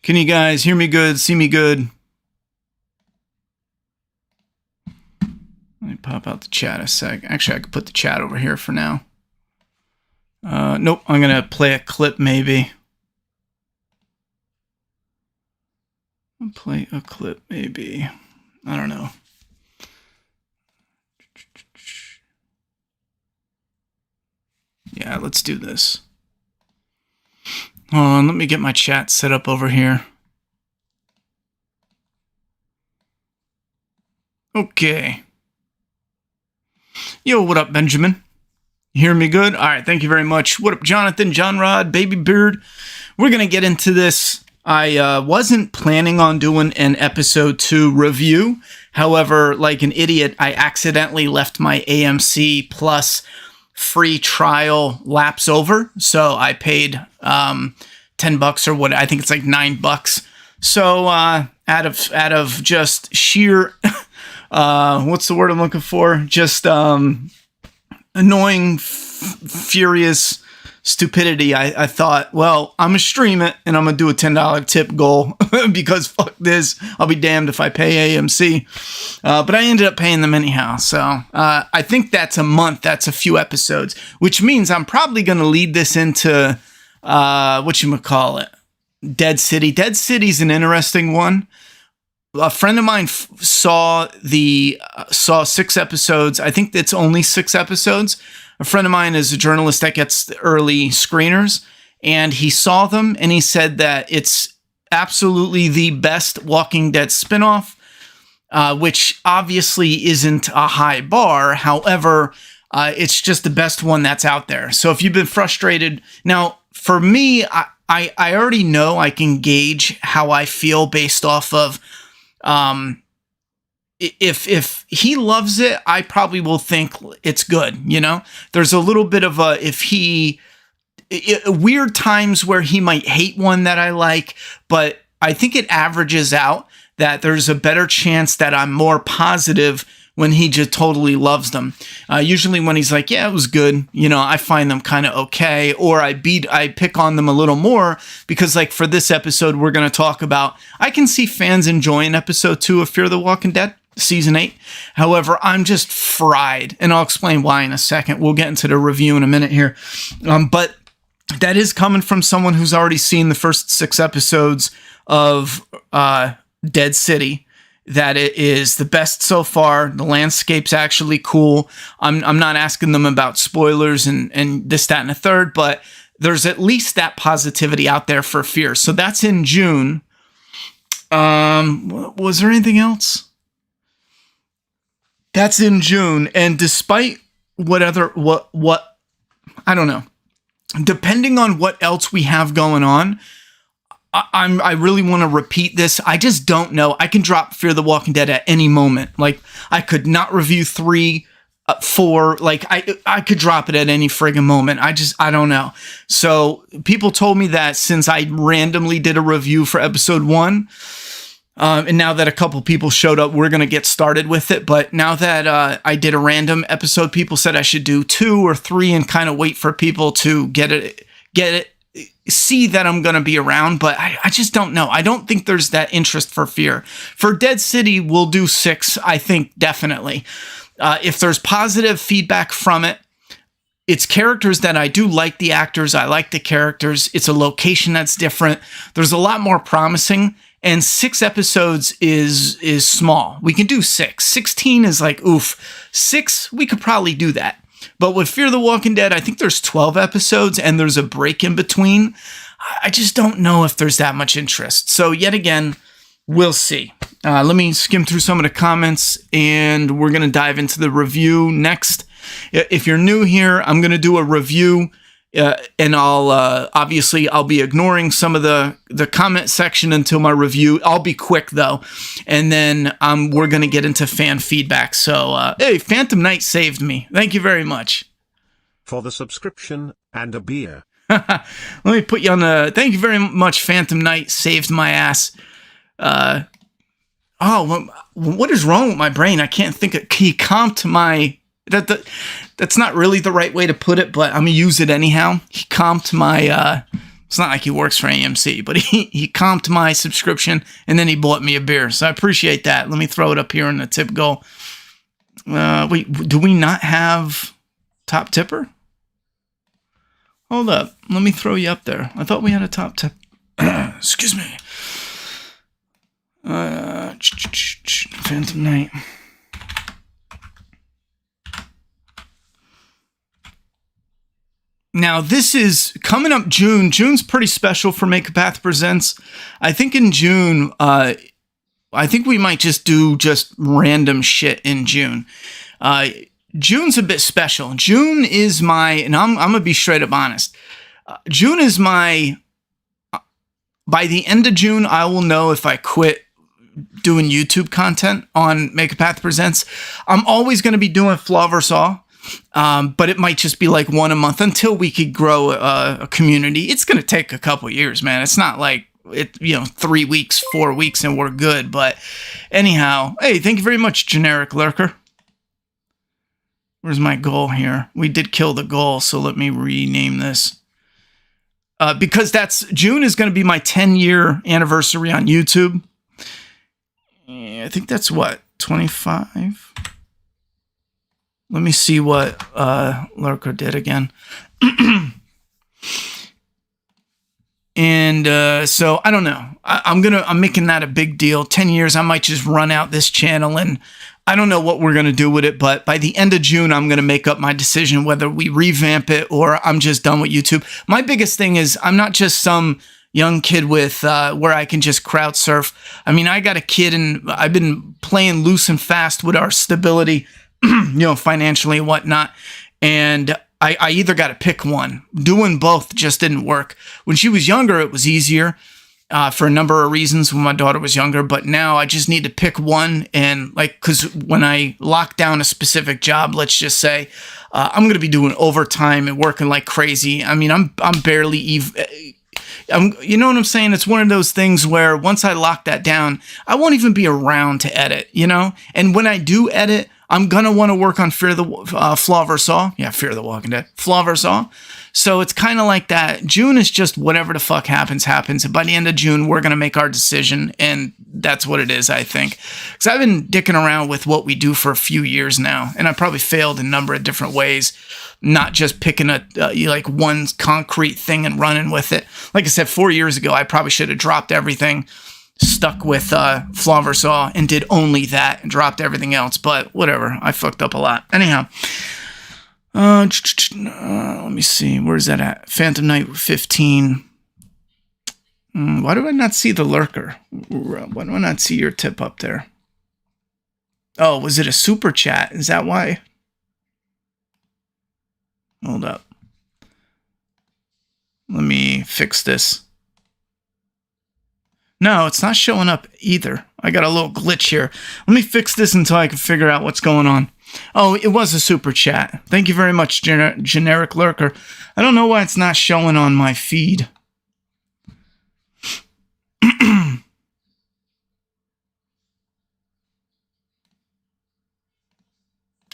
Can you guys hear me good, see me good? Let me pop out the chat a sec. Actually, I could put the chat over here for now. Nope, I'm going to play a clip maybe. Play a clip maybe. I don't know. Yeah, let's do this. Hold on, let me get my chat set up over here. Okay. Yo, what up, Benjamin? You hear me good? All right, thank you very much. What up, Jonathan, John Rod, Baby Beard? We're going to get into this. I wasn't planning on doing an episode 2 review. However, like an idiot, I accidentally left my AMC Plus free trial lapse over. So I paid $10 or what, I think it's like $9. So out of just sheer what's the word I'm looking for? Just annoying, furious stupidity. I thought, well, I'm gonna stream it and I'm gonna do a $10 tip goal because fuck this. I'll be damned if I pay AMC. But I ended up paying them anyhow. So I think that's a month. That's a few episodes, which means I'm probably gonna lead this into whatchamacallit, Dead City. Dead City's an interesting one. A friend of mine saw 6 episodes. I think it's only 6 episodes. A friend of mine is a journalist that gets the early screeners, and he saw them, and he said that it's absolutely the best Walking Dead spinoff, which obviously isn't a high bar. However, it's just the best one that's out there. So if you've been frustrated, now for me, I already know I can gauge how I feel based off of if he loves it, I probably will think it's good. You know, there's a little bit of weird times where he might hate one that I like, but I think it averages out that there's a better chance that I'm more positive when he just totally loves them. Usually when he's like, yeah, it was good, you know, I find them kind of okay, or I pick on them a little more because, like, for this episode, we're going to talk about, I can see fans enjoying episode 2 of Fear the Walking Dead, season 8. However, I'm just fried, and I'll explain why in a second. We'll get into the review in a minute here. But that is coming from someone who's already seen the first 6 episodes of Dead City. That it is the best so far. The landscape's actually cool. I'm not asking them about spoilers and this, that, and a third, but there's at least that positivity out there for Fear. So that's in June. Was there anything else? That's in June. And despite what I don't know, depending on what else we have going on, I really want to repeat this. I just don't know. I can drop Fear the Walking Dead at any moment. Like, I could not review 3, 4. Like, I could drop it at any friggin' moment. I don't know. So people told me that since I randomly did a review for episode 1, and now that a couple people showed up, we're going to get started with it. But now that I did a random episode, people said I should do 2 or 3 and kind of wait for people to get it, see that I'm going to be around, but I just don't know. I don't think there's that interest for Fear. For Dead City, we'll do 6, I think, definitely. If there's positive feedback from it, it's characters that I do like the actors. I like the characters. It's a location that's different. There's a lot more promising, and 6 episodes is small. We can do 6. 16 is like, oof. 6, we could probably do that. But with Fear the Walking Dead, I think there's 12 episodes and there's a break in between. I just don't know if there's that much interest. So yet again, we'll see. Let me skim through some of the comments and we're going to dive into the review next. If you're new here, I'm going to do a review and I'll be ignoring some of the comment section until my review. I'll be quick though. And then we're going to get into fan feedback. So, hey, Phantom Knight saved me. Thank you very much. For the subscription and a beer. Let me put you on the, thank you very much. Phantom Knight saved my ass. What is wrong with my brain? I can't think of, he comped my, that's not really the right way to put it, but I'm gonna use it anyhow. He comped my It's not like he works for AMC, but he comped my subscription and then he bought me a beer. So I appreciate that. Let me throw it up here in the tip goal. Wait, do we not have top tipper? Hold up. Let me throw you up there. I thought we had a top tip. Excuse me. Phantom Knight. Now, this is coming up June. June's pretty special for Make a Path Presents. I think in June, I think we might just do just random shit in June. June's a bit special. June is my, and I'm going to be straight up honest. June is my, by the end of June, I will know if I quit doing YouTube content on Make a Path Presents. I'm always going to be doing Flaw vs. All. But it might just be like one a month until we could grow a community. It's going to take a couple years, man. It's not like 3 weeks, 4 weeks, and we're good. But anyhow, hey, thank you very much, Generic Lurker. Where's my goal here? We did kill the goal, so let me rename this. Because June is going to be my 10-year anniversary on YouTube. I think that's what, 25? Let me see what Lurker did again. And so I don't know. I'm making that a big deal. 10 years, I might just run out this channel, and I don't know what we're gonna do with it. But by the end of June, I'm gonna make up my decision whether we revamp it or I'm just done with YouTube. My biggest thing is I'm not just some young kid with where I can just crowd surf. I mean, I got a kid, and I've been playing loose and fast with our stability. Financially and whatnot. And I either got to pick one. Doing both just didn't work. When she was younger, it was easier for a number of reasons when my daughter was younger. But now I just need to pick one. And because when I lock down a specific job, let's just say, I'm going to be doing overtime and working like crazy. I mean, I'm barely even... you know what I'm saying? It's one of those things where once I lock that down, I won't even be around to edit, And when I do edit, I'm going to want to work on Flaw vs. All. Yeah, Fear of the Walking Dead. Flaw vs. All. So it's kind of like that. June is just whatever the fuck happens. And by the end of June, we're going to make our decision. And that's what it is, I think. Because I've been dicking around with what we do for a few years now. And I probably failed in a number of different ways. Not just picking one concrete thing and running with it. Like I said, 4 years ago, I probably should have dropped everything, stuck with Flaw vs. All, and did only that and dropped everything else. But whatever, I fucked up a lot. Anyhow, let me see. Where's that at? Phantom Knight 15. Why do I not see the Lurker? Why do I not see your tip up there? Oh, was it a super chat? Is that why? Hold up. Let me fix this. No, it's not showing up either. I got a little glitch here. Let me fix this until I can figure out what's going on. Oh, it was a super chat. Thank you very much, Generic Lurker. I don't know why it's not showing on my feed.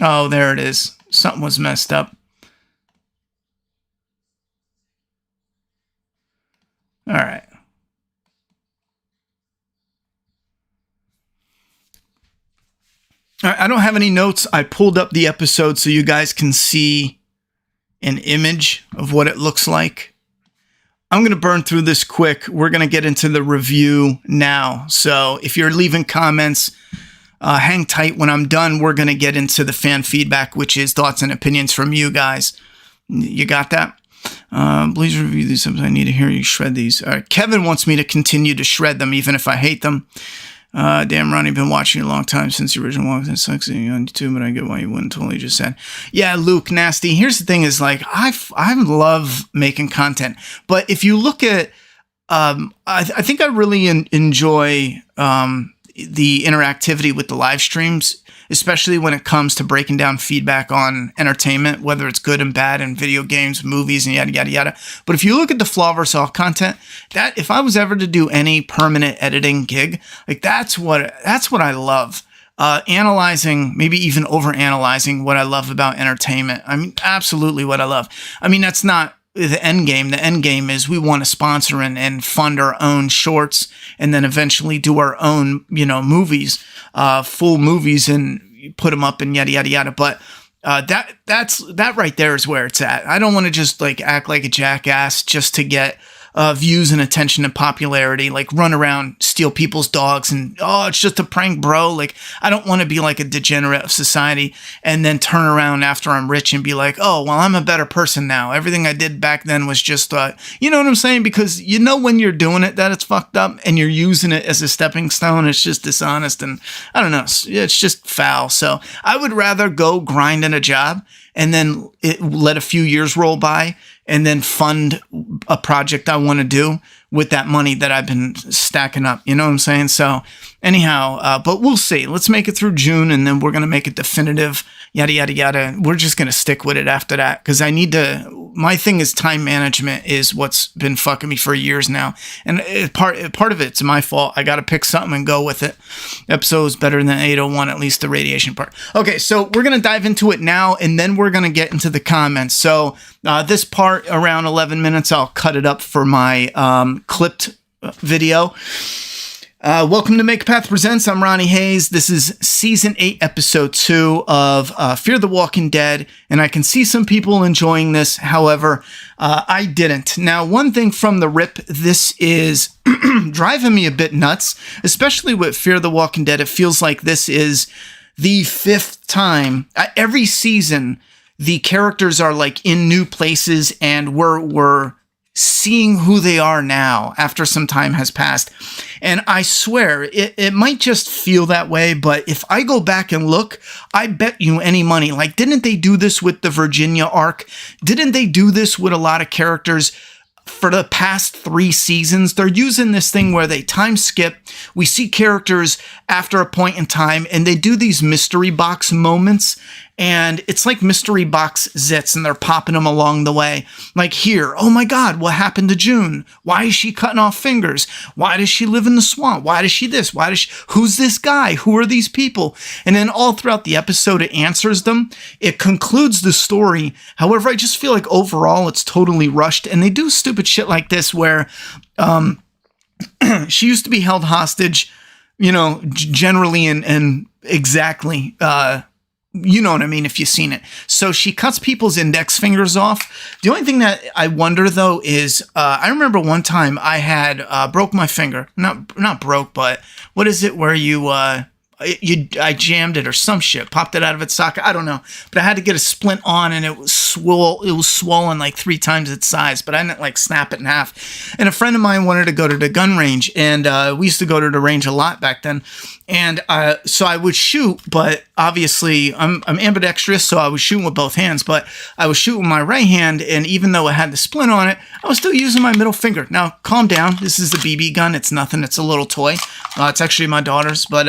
Oh, there it is. Something was messed up. All right. I don't have any notes. I pulled up the episode so you guys can see an image of what it looks like. I'm going to burn through this quick. We're going to get into the review now. So if you're leaving comments, hang tight. When I'm done, we're going to get into the fan feedback, which is thoughts and opinions from you guys. You got that? Please review these. I need to hear you shred these. Kevin wants me to continue to shred them, even if I hate them. Damn, Ronnie, been watching you a long time since the original Walking Dead. Sucks on YouTube, but I get why you wouldn't. Totally just said. Yeah, Luke, nasty. Here's the thing: is I love making content, but if you look at, I think I really enjoy the interactivity with the live streams. Especially when it comes to breaking down feedback on entertainment, whether it's good and bad in video games, movies, and yada, yada, yada. But if you look at the Flaw vs. All content, that if I was ever to do any permanent editing gig, that's what I love. Analyzing, maybe even over-analyzing what I love about entertainment. I mean, absolutely what I love. I mean, that's not the end game. The end game is we want to sponsor and fund our own shorts, and then eventually do our own, movies, full movies, and put them up and yada yada yada. But that right there is where it's at. I don't want to just like act like a jackass just to get views and attention and popularity, like run around, steal people's dogs, and it's just a prank, bro. Like, I don't want to be like a degenerate of society and then turn around after I'm rich and be like, oh, well, I'm a better person now. Everything I did back then was just, you know what I'm saying? Because when you're doing it, that it's fucked up, and you're using it as a stepping stone. It's just dishonest, and I don't know. It's just foul. So I would rather go grind in a job and then let a few years roll by and then fund a project I want to do with that money that I've been stacking up. You know what I'm saying? So anyhow, but we'll see. Let's make it through June, and then we're going to make it definitive, yada, yada, yada. We're just going to stick with it after that, because my thing is time management is what's been fucking me for years now. And part of it's my fault. I got to pick something and go with it. Episode is better than 801, at least the radiation part. Okay, so we're going to dive into it now, and then we're going to get into the comments. So this part, around 11 minutes, I'll cut it up for my clipped video. Welcome to Make a Path Presents. I'm Ronnie Hayes. This is Season 8, Episode 2 of Fear the Walking Dead, and I can see some people enjoying this. However, I didn't. Now, one thing from the rip, this is driving me a bit nuts, especially with Fear the Walking Dead. It feels like this is the 5th time. Every season, the characters are like in new places, and we're seeing who they are now after some time has passed. And I swear, it might just feel that way, but if I go back and look, I bet you any money, like, didn't they do this with the Virginia arc? Didn't they do this with a lot of characters for the past 3 seasons? They're using this thing where they time skip. We see characters after a point in time, and they do these mystery box moments, and it's like mystery box zits, and they're popping them along the way. Like here, oh my God, what happened to June? Why is she cutting off fingers? Why does she live in the swamp? Why does she this? Who's this guy? Who are these people? And then all throughout the episode, it answers them. It concludes the story. However, I just feel like overall it's totally rushed, and they do stupid shit like this where she used to be held hostage, generally and exactly, you know what I mean, if you've seen it. So she cuts people's index fingers off. The only thing that I wonder, though, is I remember one time I had broke my finger. Not broke, but what is it where I jammed it or some shit, popped it out of its socket. I don't know, but I had to get a splint on, and it was swollen like 3 times its size, but I didn't like snap it in half. And a friend of mine wanted to go to the gun range, and we used to go to the range a lot back then. And so I would shoot, but obviously I'm ambidextrous, so I was shooting with both hands, but I was shooting with my right hand, and even though it had the splint on it, I was still using my middle finger. Now, calm down. This is a BB gun. It's nothing. It's a little toy. It's actually my daughter's, but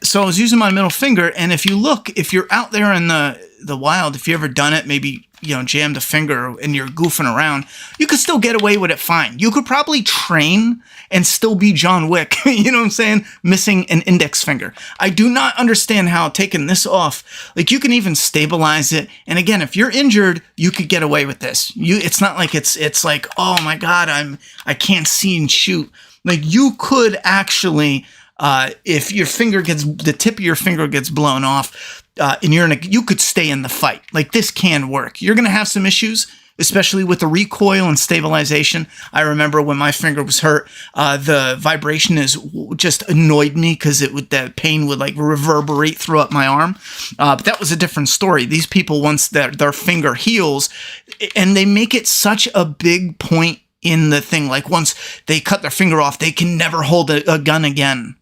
so I was using my middle finger, and if you're out there in the wild, if you ever done it, maybe, jammed a finger and you're goofing around, you could still get away with it fine. You could probably train and still be John Wick, you know what I'm saying? Missing an index finger. I do not understand how taking this off, like, you can even stabilize it. And again, if you're injured, you could get away with this. It's not like it's like, oh my God, I can't see and shoot. Like, you could actually, if the tip of your finger gets blown off, and you could stay in the fight. Like, this can work. You're going to have some issues, especially with the recoil and stabilization. I remember when my finger was hurt, the vibration just annoyed me because the pain would like reverberate throughout my arm. But that was a different story. These people, once their finger heals, and they make it such a big point in the thing, like once they cut their finger off, they can never hold a gun again.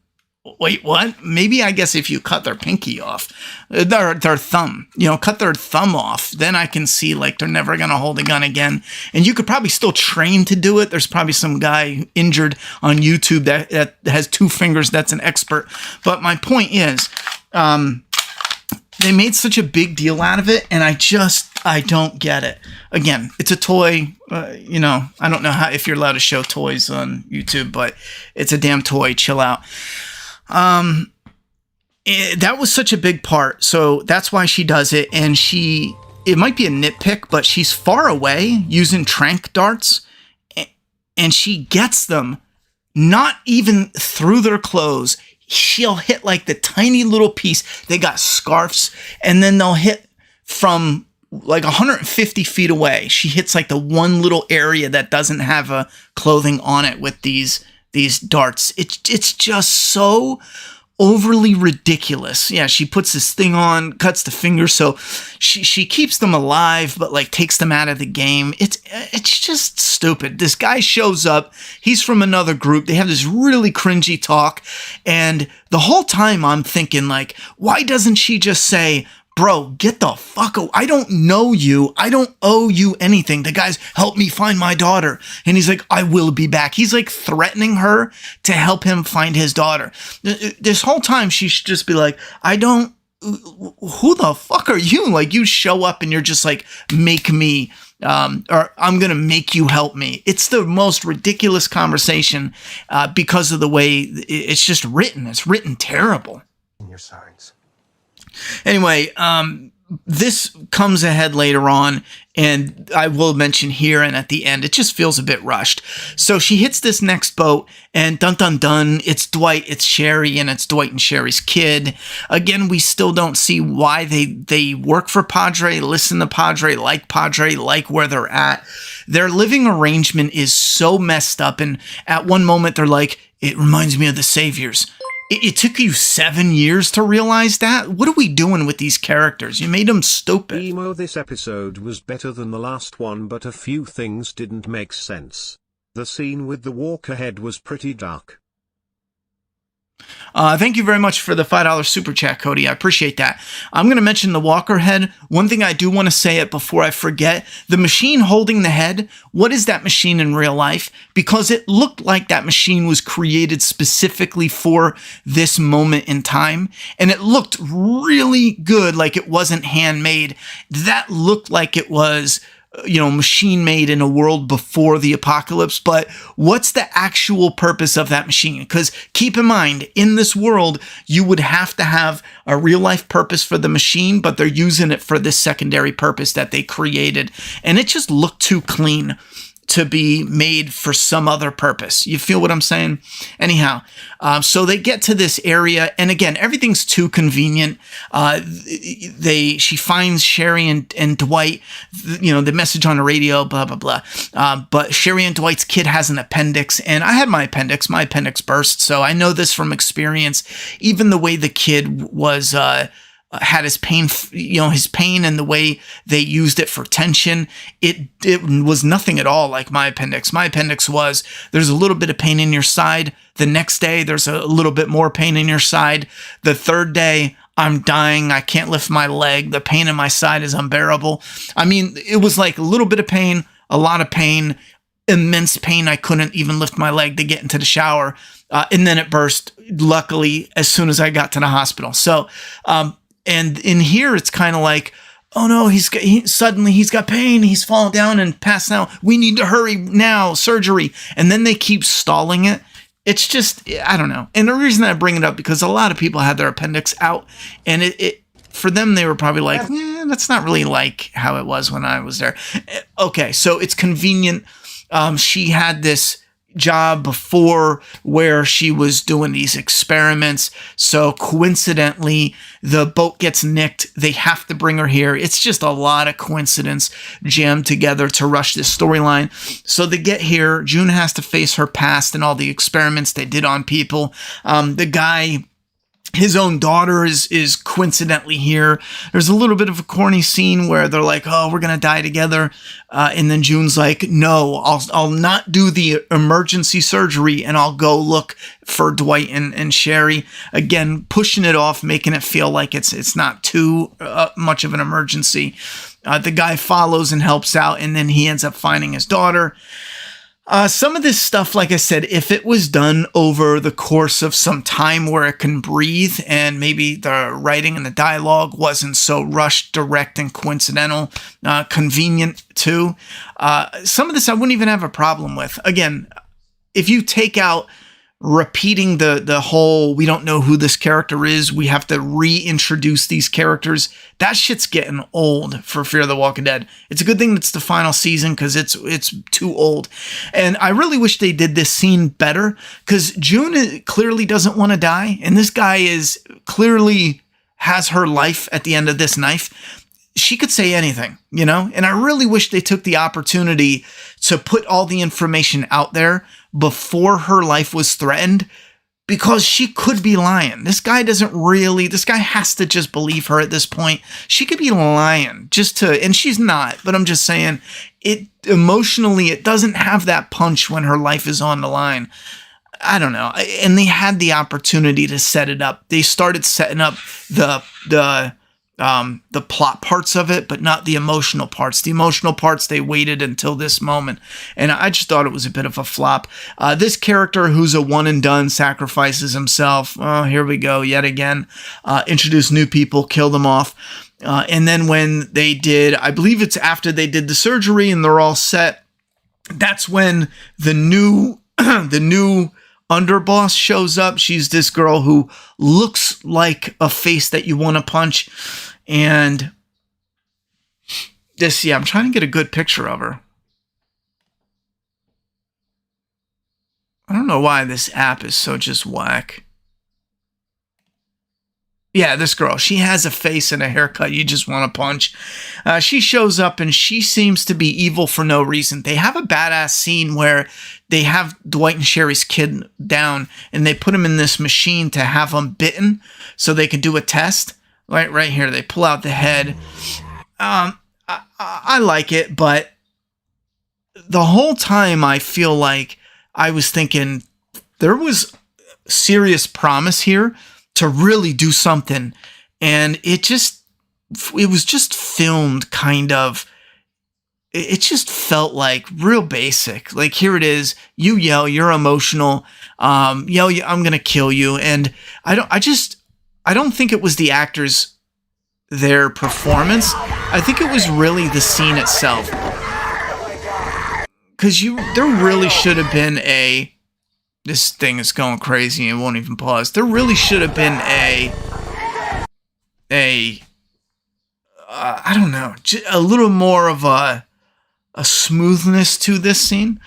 Wait, what? Maybe, I guess, if you cut their pinky off, their thumb, cut their thumb off, then I can see, like, they're never going to hold a gun again. And you could probably still train to do it. There's probably some guy injured on YouTube that has 2 fingers that's an expert. But my point is, they made such a big deal out of it, and I don't get it. Again, it's a toy. I don't know if you're allowed to show toys on YouTube, but it's a damn toy. Chill out. That was such a big part, so that's why she does it, and she it might be a nitpick, but she's far away using tranq darts, and she gets them not even through their clothes. She'll hit like the tiny little piece. They got scarves, and then they'll hit from like 150 feet away. She hits like the one little area that doesn't have a clothing on it with these darts. It's just so overly ridiculous. Yeah, she puts this thing on, cuts the finger, so she keeps them alive, but like takes them out of the game. It's just stupid. This guy shows up. He's from another group. They have this really cringy talk, and the whole time I'm thinking like, why doesn't she just say, bro, get the fuck away. I don't know you. I don't owe you anything. The guy's, help me find my daughter. And he's like, I will be back. He's like threatening her to help him find his daughter. This whole time, she should just be like, who the fuck are you? Like, you show up and you're just like, make me, or I'm going to make you help me. It's the most ridiculous conversation because of the way it's just written. It's written terrible. In your signs. Anyway, this comes ahead later on, and I will mention here and at the end, it just feels a bit rushed. So she hits this next boat, and dun dun dun, it's Dwight, it's Sherry, and it's Dwight and Sherry's kid. Again, we still don't see why they work for Padre, listen to Padre, like where they're at. Their living arrangement is so messed up, and at one moment they're like, it reminds me of the Saviors. It took you 7 years to realize that? What are we doing with these characters? You made them stupid. Emo, this episode was better than the last one, but a few things didn't make sense. The scene with the walker head was pretty dark. Thank you very much for the $5 super chat, Cody. I appreciate that. I'm going to mention the walker head. One thing I do want to say it before I forget, the machine holding the head, what is that machine in real life? Because it looked like that machine was created specifically for this moment in time, and it looked really good, like it wasn't handmade. That looked like it was, machine made in a world before the apocalypse. But what's the actual purpose of that machine? Because keep in mind, in this world, you would have to have a real life purpose for the machine, but they're using it for this secondary purpose that they created. And it just looked too clean to be made for some other purpose. You feel what I'm saying? Anyhow, so they get to this area, and again, everything's too convenient. She finds Sherry and Dwight, the message on the radio, blah, blah, blah. But Sherry and Dwight's kid has an appendix, and I had my appendix burst, so I know this from experience. Even the way the kid was, had his pain, and the way they used it for tension, it was nothing at all like my appendix. My appendix was, there's a little bit of pain in your side. The next day, there's a little bit more pain in your side. The third day, I'm dying. I can't lift my leg. The pain in my side is unbearable. I mean, it was like a little bit of pain, a lot of pain, immense pain. I couldn't even lift my leg to get into the shower. And then it burst, luckily, as soon as I got to the hospital. So, and in here, it's kind of like, oh no, suddenly he's got pain. He's fallen down and passed out. We need to hurry now, surgery. And then they keep stalling it. It's just, I don't know. And the reason I bring it up, because a lot of people had their appendix out, and it for them, they were probably like, that's not really like how it was when I was there. Okay, so it's convenient. She had this job before where she was doing these experiments, so coincidentally the boat gets nicked. They have to bring her here. It's just a lot of coincidence jammed together to rush this storyline. So they get here. June has to face her past and all the experiments they did on people. The guy, his own daughter is coincidentally here. There's a little bit of a corny scene where they're like, oh, we're going to die together. And then June's like, no, I'll not do the emergency surgery, and I'll go look for Dwight and Sherry. Again, pushing it off, making it feel like it's not too much of an emergency. The guy follows and helps out, and then he ends up finding his daughter. Some of this stuff, like I said, if it was done over the course of some time where it can breathe, and maybe the writing and the dialogue wasn't so rushed, direct, and coincidental, convenient too, some of this I wouldn't even have a problem with. Again, if you take out repeating the whole, we don't know who this character is, we have to reintroduce these characters. That shit's getting old for Fear the Walking Dead. It's a good thing it's the final season because it's too old. And I really wish they did this scene better, because June clearly doesn't want to die, and this guy is clearly has her life at the end of this knife. She could say anything, you know? And I really wish they took the opportunity to put all the information out there before her life was threatened, because she could be lying. This guy has to just believe her at this point. She could be lying and she's not, but I'm just saying emotionally, it doesn't have that punch when her life is on the line. I don't know. And they had the opportunity to set it up. They started setting up the plot parts of it, but not the emotional parts. The emotional parts, they waited until this moment. And I just thought it was a bit of a flop. This character who's a one and done sacrifices himself. Oh, here we go yet again. Introduce new people, kill them off. And then when they did, I believe it's after they did the surgery and they're all set, that's when the new underboss shows up. She's this girl who looks like a face that you want to punch. And I'm trying to get a good picture of her. I don't know why this app is so just whack. Yeah, this girl, she has a face and a haircut you just want to punch. She shows up and she seems to be evil for no reason. They have a badass scene where they have Dwight and Sherry's kid down and they put him in this machine to have him bitten so they can do a test. Right here, they pull out the head. I like it, but the whole time I feel like I was thinking there was serious promise here to really do something, and it was just filmed kind of. It just felt like real basic. Like, here it is, you yell, you're emotional, yell, I'm gonna kill you, and I don't think it was the actors, their performance. I think it was really the scene itself, because there really should have been this thing is going crazy and won't even pause. There really should have been I don't know, a little more of a smoothness to this scene,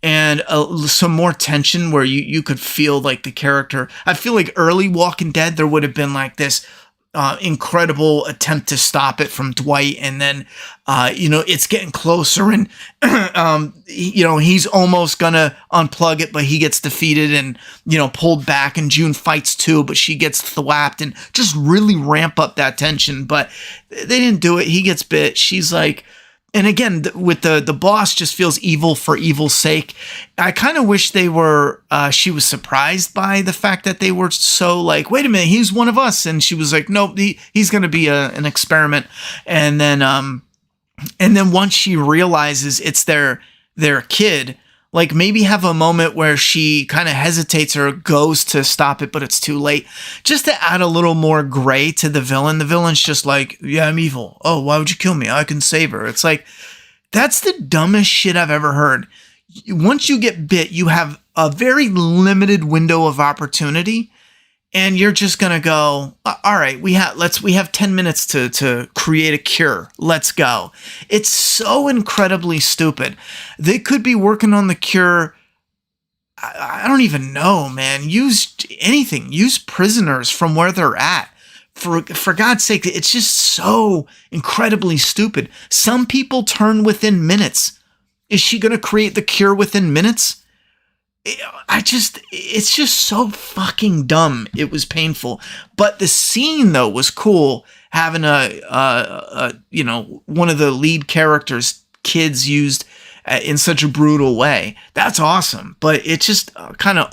and some more tension where you could feel like the character. I feel like early Walking Dead, there would have been like this incredible attempt to stop it from Dwight, and then it's getting closer, and he's almost gonna unplug it, but he gets defeated and pulled back, and June fights too, but she gets thwapped, and just really ramp up that tension. But they didn't do it. He gets bit. She's like, and again, with the boss just feels evil for evil's sake. I kind of wish she was surprised by the fact that they were so like, wait a minute, he's one of us. And she was like, nope, he's going to be an experiment. And then once she realizes it's their kid, like maybe have a moment where she kind of hesitates or goes to stop it, but it's too late. Just to add a little more gray to the villain. The villain's just like, yeah, I'm evil. Oh, why would you kill me? I can save her. It's like, that's the dumbest shit I've ever heard. Once you get bit, you have a very limited window of opportunity, and you're just gonna go, all right, we have 10 minutes to create a cure. Let's go. It's so incredibly stupid. They could be working on the cure. I don't even know, man. Use anything. Use prisoners from where they're at. For God's sake, it's just so incredibly stupid. Some people turn within minutes. Is she gonna create the cure within minutes? It's just so fucking dumb. It was painful. But the scene though was cool, having one of the lead characters' kids used in such a brutal way. That's awesome. But it just kind of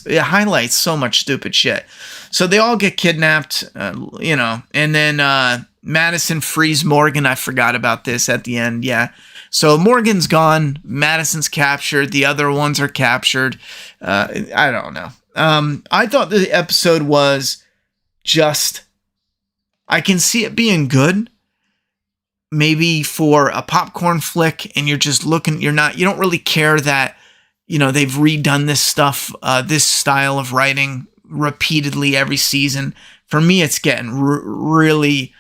highlights so much stupid shit. So they all get kidnapped, and then Madison frees Morgan. I forgot about this at the end. Yeah. So Morgan's gone, Madison's captured, the other ones are captured. I don't know. I thought the episode was just, I can see it being good, maybe for a popcorn flick, and you're just looking, you don't really care that they've redone this stuff, this style of writing repeatedly every season. For me, it's getting really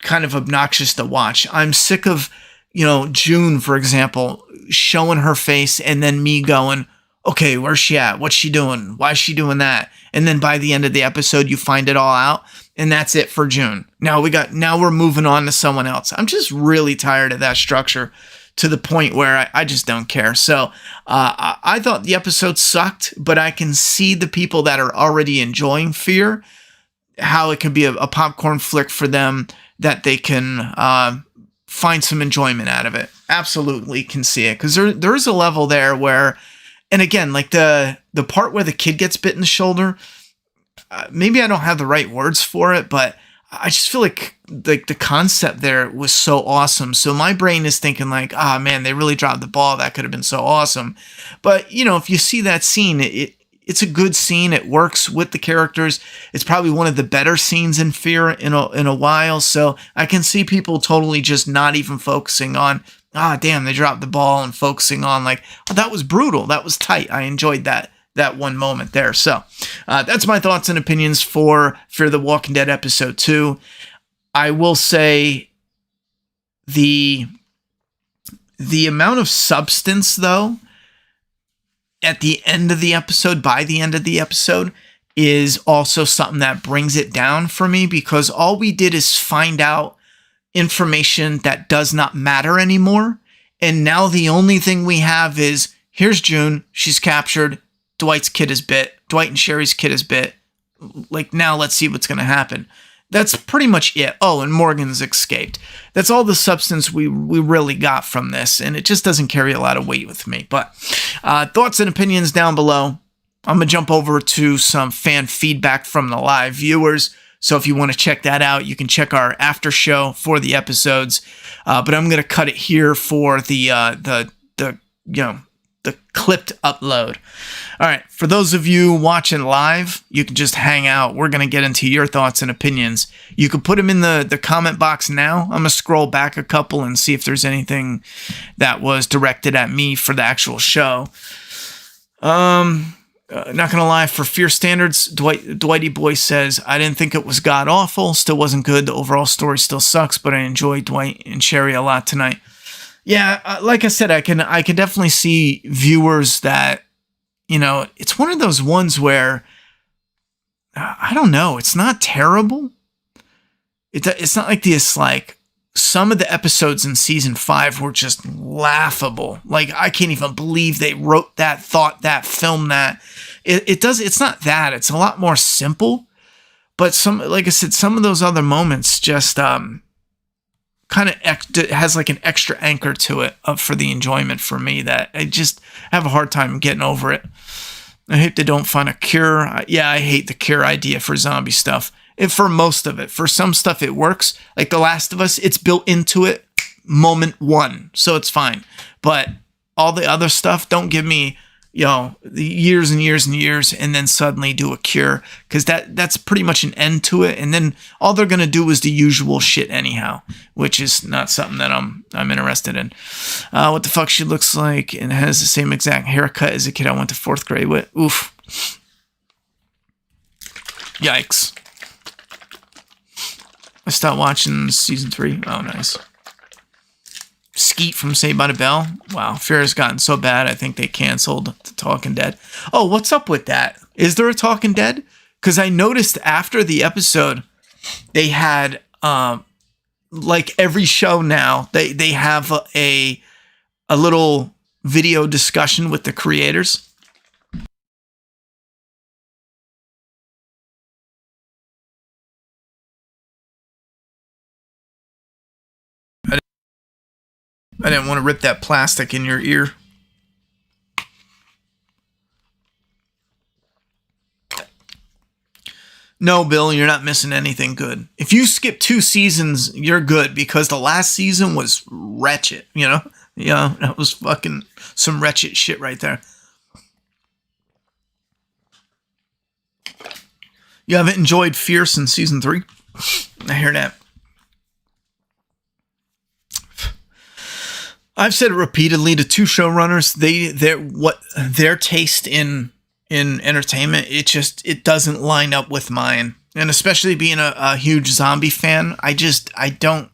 kind of obnoxious to watch. I'm sick of, June, for example, showing her face and then me going, okay, where's she at? What's she doing? Why is she doing that? And then by the end of the episode, you find it all out, and that's it for June. Now we're moving on to someone else. I'm just really tired of that structure to the point where I just don't care. So I thought the episode sucked, but I can see the people that are already enjoying Fear, how it could be a popcorn flick for them, that they can find some enjoyment out of it. Absolutely can see it, because there is a level there where, and again, like the part where the kid gets bit in the shoulder, maybe I don't have the right words for it, but I just feel like the concept there was so awesome. So my brain is thinking like, man, they really dropped the ball. That could have been so awesome. But, if you see that scene, it's a good scene. It works with the characters. It's probably one of the better scenes in Fear in a while. So I can see people totally just not even focusing on, damn, they dropped the ball, and focusing on like, that was brutal. That was tight. I enjoyed that one moment there. So that's my thoughts and opinions for Fear the Walking Dead episode 2. I will say the amount of substance, though, at the end of the episode, by the end of the episode, is also something that brings it down for me, because all we did is find out information that does not matter anymore. And now the only thing we have is, here's June, she's captured, Dwight and Sherry's kid is bit. Like, now let's see what's going to happen. That's pretty much it. Oh, and Morgan's escaped. That's all the substance we really got from this, and it just doesn't carry a lot of weight with me. But thoughts and opinions down below. I'm going to jump over to some fan feedback from the live viewers. So if you want to check that out, you can check our after show for the episodes. But I'm going to cut it here for the clipped upload. All right, for those of you watching live, you can just hang out. We're going to get into your thoughts and opinions. You can put them in the comment box now. I'm going to scroll back a couple and see if there's anything that was directed at me for the actual show. Not going to lie, for Fear standards, Dwighty Boy says, I didn't think it was god-awful. Still wasn't good. The overall story still sucks, but I enjoyed Dwight and Sherry a lot tonight. Yeah, like I said, I can definitely see viewers that, it's one of those ones where, I don't know, it's not terrible. It's not like this, like, some of the episodes in season 5 were just laughable. Like, I can't even believe they wrote that, thought that, filmed that. It's not that. It's a lot more simple. But like I said, some of those other moments just, kind of has like an extra anchor to it for the enjoyment for me, that I just have a hard time getting over it. I hope they don't find a cure. I hate the cure idea for zombie stuff. For most of it. For some stuff it works. Like The Last of Us, it's built into it moment one, so it's fine. But all the other stuff, don't give me, the years and years and years and then suddenly do a cure, because that's pretty much an end to it. And then all they're gonna do is the usual shit anyhow, which is not something that I'm interested in. What the fuck she looks like and has the same exact haircut as a kid I went to 4th grade with. Oof. Yikes. I stopped watching season 3. Oh, nice. Skeet from Saved by the Bell. Wow, Fear has gotten so bad, I think they canceled The Talking Dead. Oh, what's up with that? Is there a Talking Dead? Because I noticed after the episode, they had, like every show now, they have a little video discussion with the creators. I didn't want to rip that plastic in your ear. No, Bill, you're not missing anything good. If you skip 2 seasons, you're good, because the last season was wretched, Yeah, that was fucking some wretched shit right there. You haven't enjoyed Fear since season 3? I hear that. I've said it repeatedly to two showrunners. Their taste in entertainment, it doesn't line up with mine. And especially being a huge zombie fan, I just don't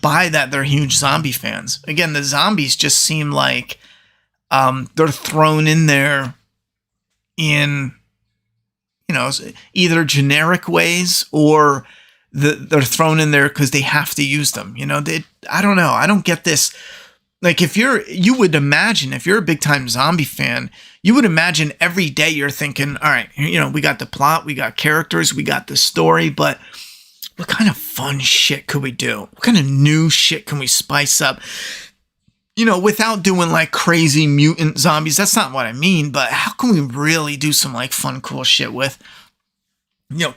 buy that they're huge zombie fans. Again, the zombies just seem like they're thrown in there in, either generic ways or they're thrown in there because they have to use them. I don't know. I don't get this. Like you would imagine if you're a big time zombie fan, you would imagine every day you're thinking, all right, we got the plot, we got characters, we got the story, but what kind of fun shit could we do? What kind of new shit can we spice up? Without doing like crazy mutant zombies. That's not what I mean, but how can we really do some like fun, cool shit with,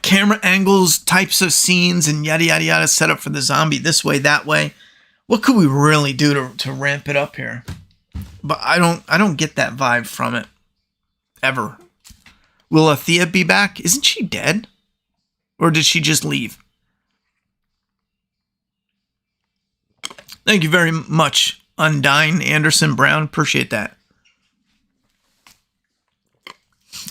camera angles, types of scenes, and yada, yada, yada, set up for the zombie this way, that way. What could we really do to ramp it up here? But I don't get that vibe from it. Ever. Will Athea be back? Isn't she dead? Or did she just leave? Thank you very much, Undyne Anderson Brown. Appreciate that.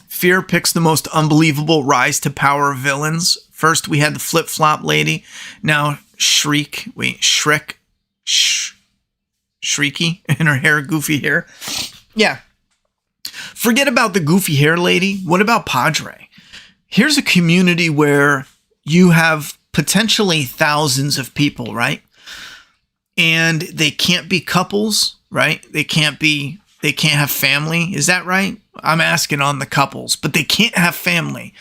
Fear picks the most unbelievable rise to power villains. First, we had the flip-flop lady. Now, Shriek. Wait, Shrek. Shrieky in her hair, goofy hair. Yeah. Forget about the goofy hair lady. What about Padre? Here's a community where you have potentially thousands of people, right? And they can't be couples, right? They can't have family. Is that right? I'm asking on the couples, but they can't have family.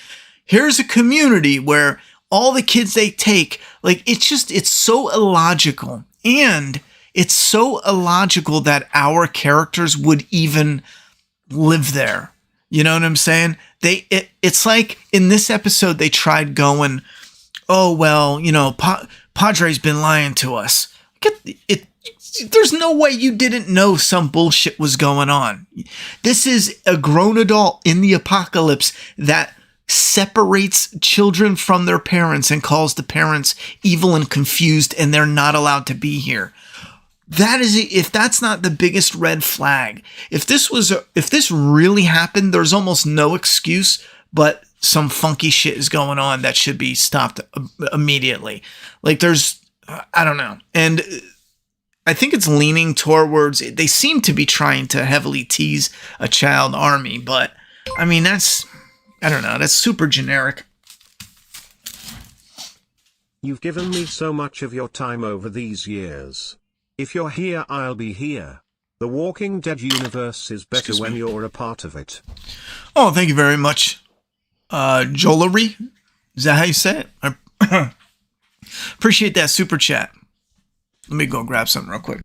Here's a community where all the kids they take, like, it's so illogical. And it's so illogical that our characters would even live there. You know what I'm saying? It's like in this episode, they tried going, oh, well, Padre's been lying to us. There's no way you didn't know some bullshit was going on. This is a grown adult in the apocalypse that separates children from their parents and calls the parents evil and confused, and they're not allowed to be here. If that's not the biggest red flag, if this really happened, there's almost no excuse, but some funky shit is going on that should be stopped immediately. Like I don't know. And I think it's leaning towards, they seem to be trying to heavily tease a child army, but I mean, I don't know, that's super generic. You've given me so much of your time over these years. If you're here, I'll be here. The Walking Dead universe is better when you're a part of it. Oh, thank you very much. Jolery? Is that how you say it? I appreciate that super chat. Let me go grab something real quick.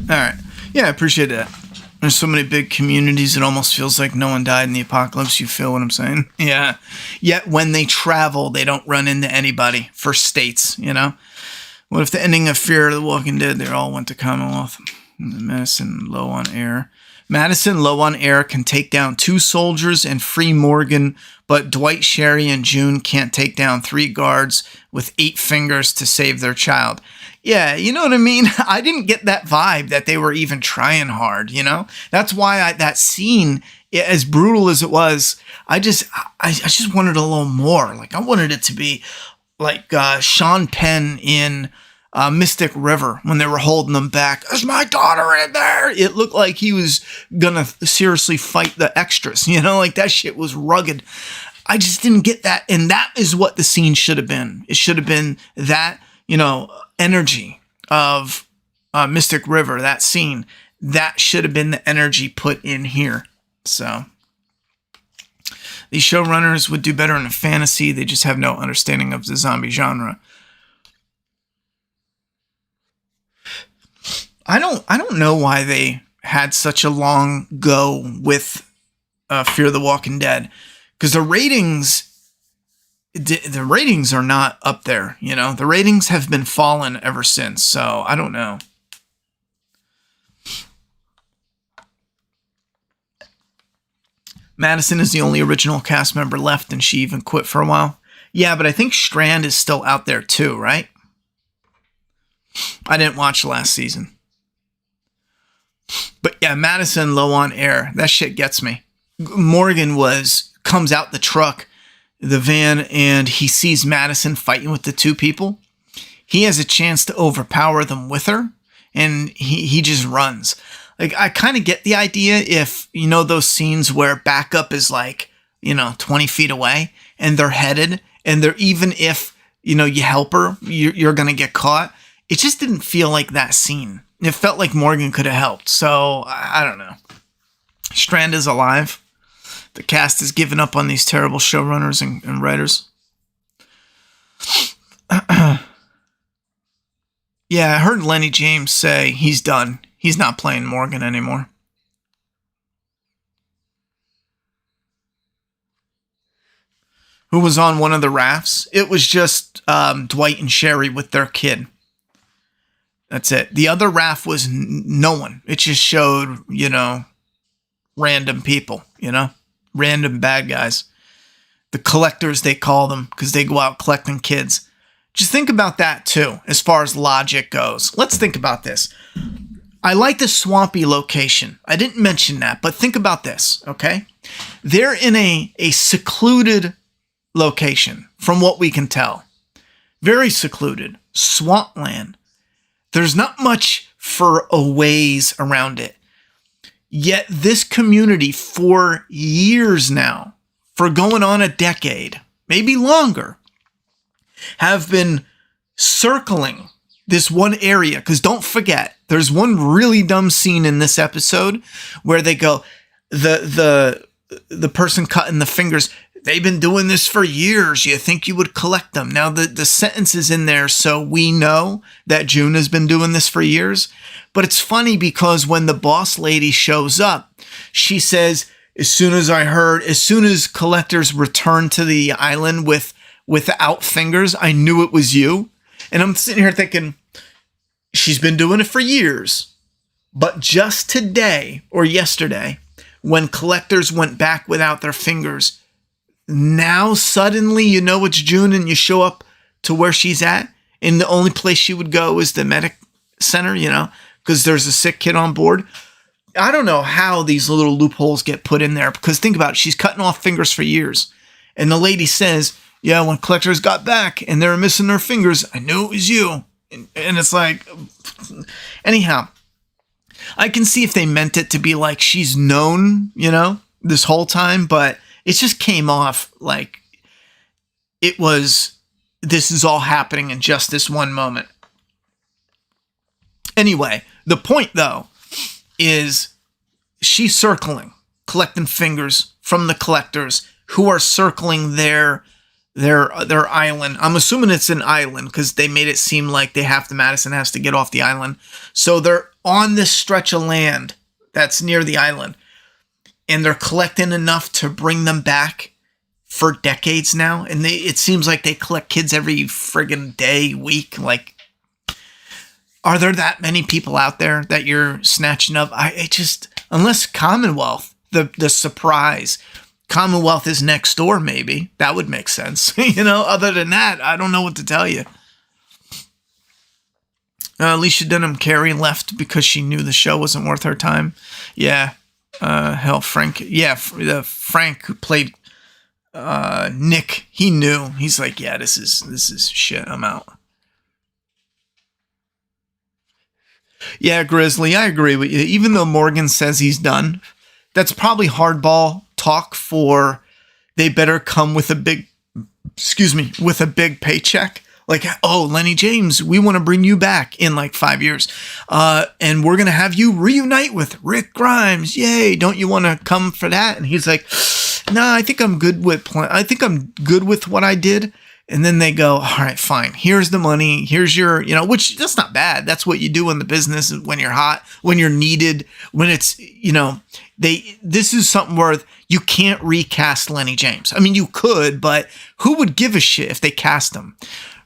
All right. Yeah, I appreciate that. There's so many big communities, it almost feels like no one died in the apocalypse. You feel what I'm saying? Yeah. Yet when they travel, they don't run into anybody for states, What if the ending of Fear the Walking Dead, they all went to Commonwealth? Madison low on air. Madison low on air can take down 2 soldiers and free Morgan, but Dwight, Sherry, and June can't take down 3 guards with 8 fingers to save their child. Yeah, you know what I mean? I didn't get that vibe that they were even trying hard, That's why that scene, as brutal as it was, I just wanted a little more. Like, I wanted it to be like Sean Penn in Mystic River when they were holding them back. There's my daughter in there. It looked like he was gonna seriously fight the extras, like that shit was rugged. I just didn't get that. And that is what the scene should have been. It should have been that, energy of Mystic River, that scene. That should have been the energy put in here. So these showrunners would do better in a fantasy. They just have no understanding of the zombie genre. I don't know why they had such a long go with Fear the Walking Dead, because the ratings the ratings are not up there. The ratings have been falling ever since. So I don't know. Madison is the only original cast member left, and she even quit for a while. Yeah, but I think Strand is still out there too, right? I didn't watch last season. But yeah, Madison low on air. That shit gets me. Morgan comes out the truck, the van, and he sees Madison fighting with the two people. He has a chance to overpower them with her, and he just runs. Like, I kind of get the idea if, those scenes where backup is 20 feet away and they're headed, and even if, you help her, you're going to get caught. It just didn't feel like that scene. It felt like Morgan could have helped. So, I don't know. Strand is alive. The cast has given up on these terrible showrunners and writers. Yeah, I heard Lenny James say he's done. He's not playing Morgan anymore. Who was on one of the rafts? It was just Dwight and Sherry with their kid. That's it. The other raft was no one. It just showed, random people, random bad guys. The collectors, they call them, because they go out collecting kids. Just think about that, too, as far as logic goes. Let's think about this. I like the swampy location. I didn't mention that, but think about this, okay? They're in a secluded location, from what we can tell. Very secluded. Swampland. There's not much for a ways around it. Yet this community, for years now, for going on a decade, maybe longer, have been circling this one area. Because don't forget, there's one really dumb scene in this episode where they go, the person cutting the fingers, they've been doing this for years. You think you would collect them. Now, the sentence is in there, so we know that June has been doing this for years. But it's funny because when the boss lady shows up, she says, as soon as collectors returned to the island without fingers, I knew it was you. And I'm sitting here thinking, she's been doing it for years. But just today or yesterday, when collectors went back without their fingers, now suddenly you know it's June and you show up to where she's at, and the only place she would go is the medic center, because there's a sick kid on board. I don't know how these little loopholes get put in there, because think about it, she's cutting off fingers for years. And the lady says, yeah, when collectors got back and they were missing their fingers, I knew it was you. And it's like, anyhow, I can see if they meant it to be like she's known, this whole time, but it just came off like it was, this is all happening in just this one moment. Anyway, the point, though, is she's circling, collecting fingers from the collectors who are circling their island. I'm assuming it's an island because they made it seem like Madison has to get off the island. So they're on this stretch of land that's near the island. And they're collecting enough to bring them back for decades now. And it seems like they collect kids every friggin' day, week. Like, are there that many people out there that you're snatching up? Unless Commonwealth, the surprise, Commonwealth is next door, maybe. That would make sense. Other than that, I don't know what to tell you. Alicia Denham Carey left because she knew the show wasn't worth her time. Yeah. Frank. Yeah, Frank who played Nick, he knew. He's like, yeah, this is shit. I'm out. Yeah, Grizzly, I agree with you. Even though Morgan says he's done, that's probably hardball talk for they better come with a big paycheck. Like, oh, Lenny James, we want to bring you back in like 5 years. And we're going to have you reunite with Rick Grimes. Yay. Don't you want to come for that? And he's like, nah, I think I'm good with what I did. And then they go, all right, fine. Here's the money. Here's your, which that's not bad. That's what you do in the business when you're hot, when you're needed, when it's, this is something where you can't recast Lenny James. I mean, you could, but who would give a shit if they cast him?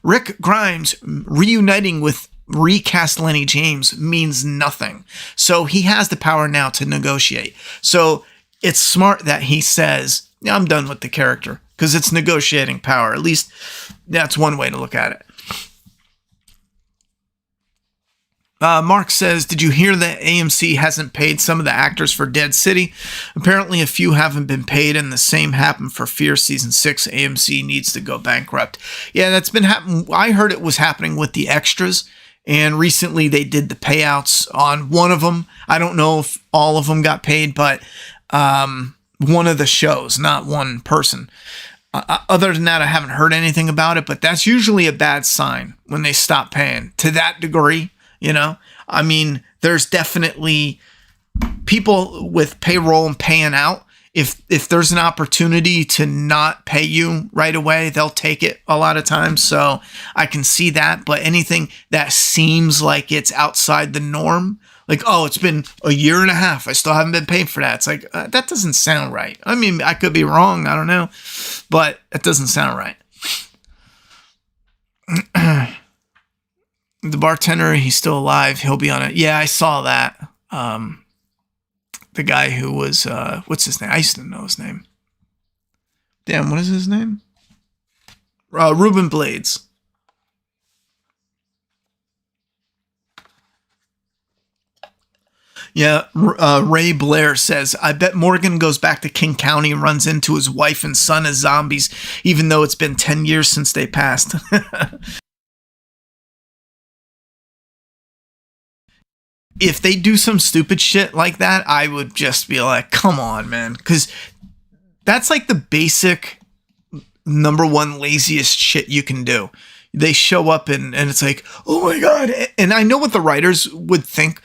Rick Grimes reuniting with recast Lenny James means nothing. So he has the power now to negotiate. So it's smart that he says, yeah, I'm done with the character, because it's negotiating power. At least that's one way to look at it. Mark says, did you hear that AMC hasn't paid some of the actors for Dead City? Apparently a few haven't been paid, and the same happened for Fear Season 6. AMC needs to go bankrupt. Yeah, that's been happening. I heard it was happening with the extras, and recently they did the payouts on one of them. I don't know if all of them got paid, but one of the shows, not one person. Other than that, I haven't heard anything about it, but that's usually a bad sign when they stop paying to that degree. You know, I mean, there's definitely people with payroll and paying out. If there's an opportunity to not pay you right away, they'll take it a lot of times. So I can see that. But anything that seems like it's outside the norm, like, oh, it's been a year and a half, I still haven't been paid for that. It's like, that doesn't sound right. I mean, I could be wrong. I don't know. But it doesn't sound right. The bartender, he's still alive. He'll be on it. Yeah, I saw that. The guy who was, what's his name? I used to know his name. Damn, what is his name? Ruben Blades. Yeah, Ray Blair says, I bet Morgan goes back to King County, runs into his wife and son as zombies, even though it's been 10 years since they passed. If they do some stupid shit like that, I would just be like, come on, man. Because that's like the basic number one laziest shit you can do. They show up and it's like, oh my God. And I know what the writers would think.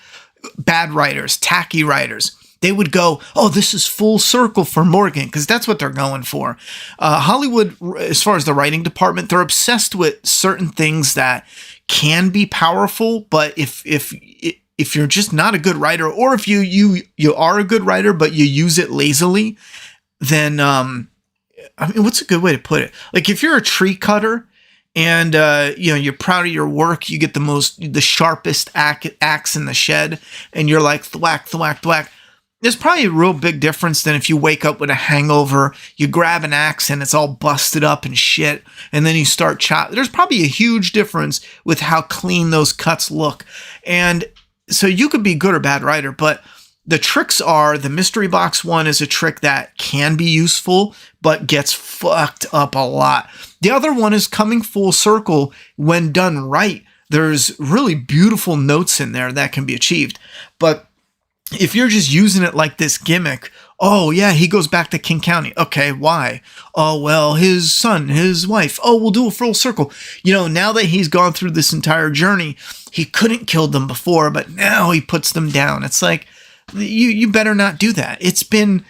Bad writers, tacky writers. They would go, oh, this is full circle for Morgan, because that's what they're going for. Hollywood, as far as the writing department, they're obsessed with certain things that can be powerful, but if you're just not a good writer, or if you are a good writer but you use it lazily, then I mean, what's a good way to put it? Like if you're a tree cutter and you're proud of your work, you get the sharpest axe in the shed, and you're like thwack, thwack, thwack. There's probably a real big difference than if you wake up with a hangover, you grab an axe and it's all busted up and shit, and then you start chopping. There's probably a huge difference with how clean those cuts look. And so you could be good or bad writer, but the tricks are, the mystery box one is a trick that can be useful, but gets fucked up a lot. The other one is coming full circle. When done right, there's really beautiful notes in there that can be achieved. But if you're just using it like this gimmick, oh yeah, he goes back to King County. Okay, why? Oh, well, his son, his wife. Oh, we'll do a full circle. You know, now that he's gone through this entire journey, he couldn't kill them before, but now he puts them down. It's like, you better not do that. It's been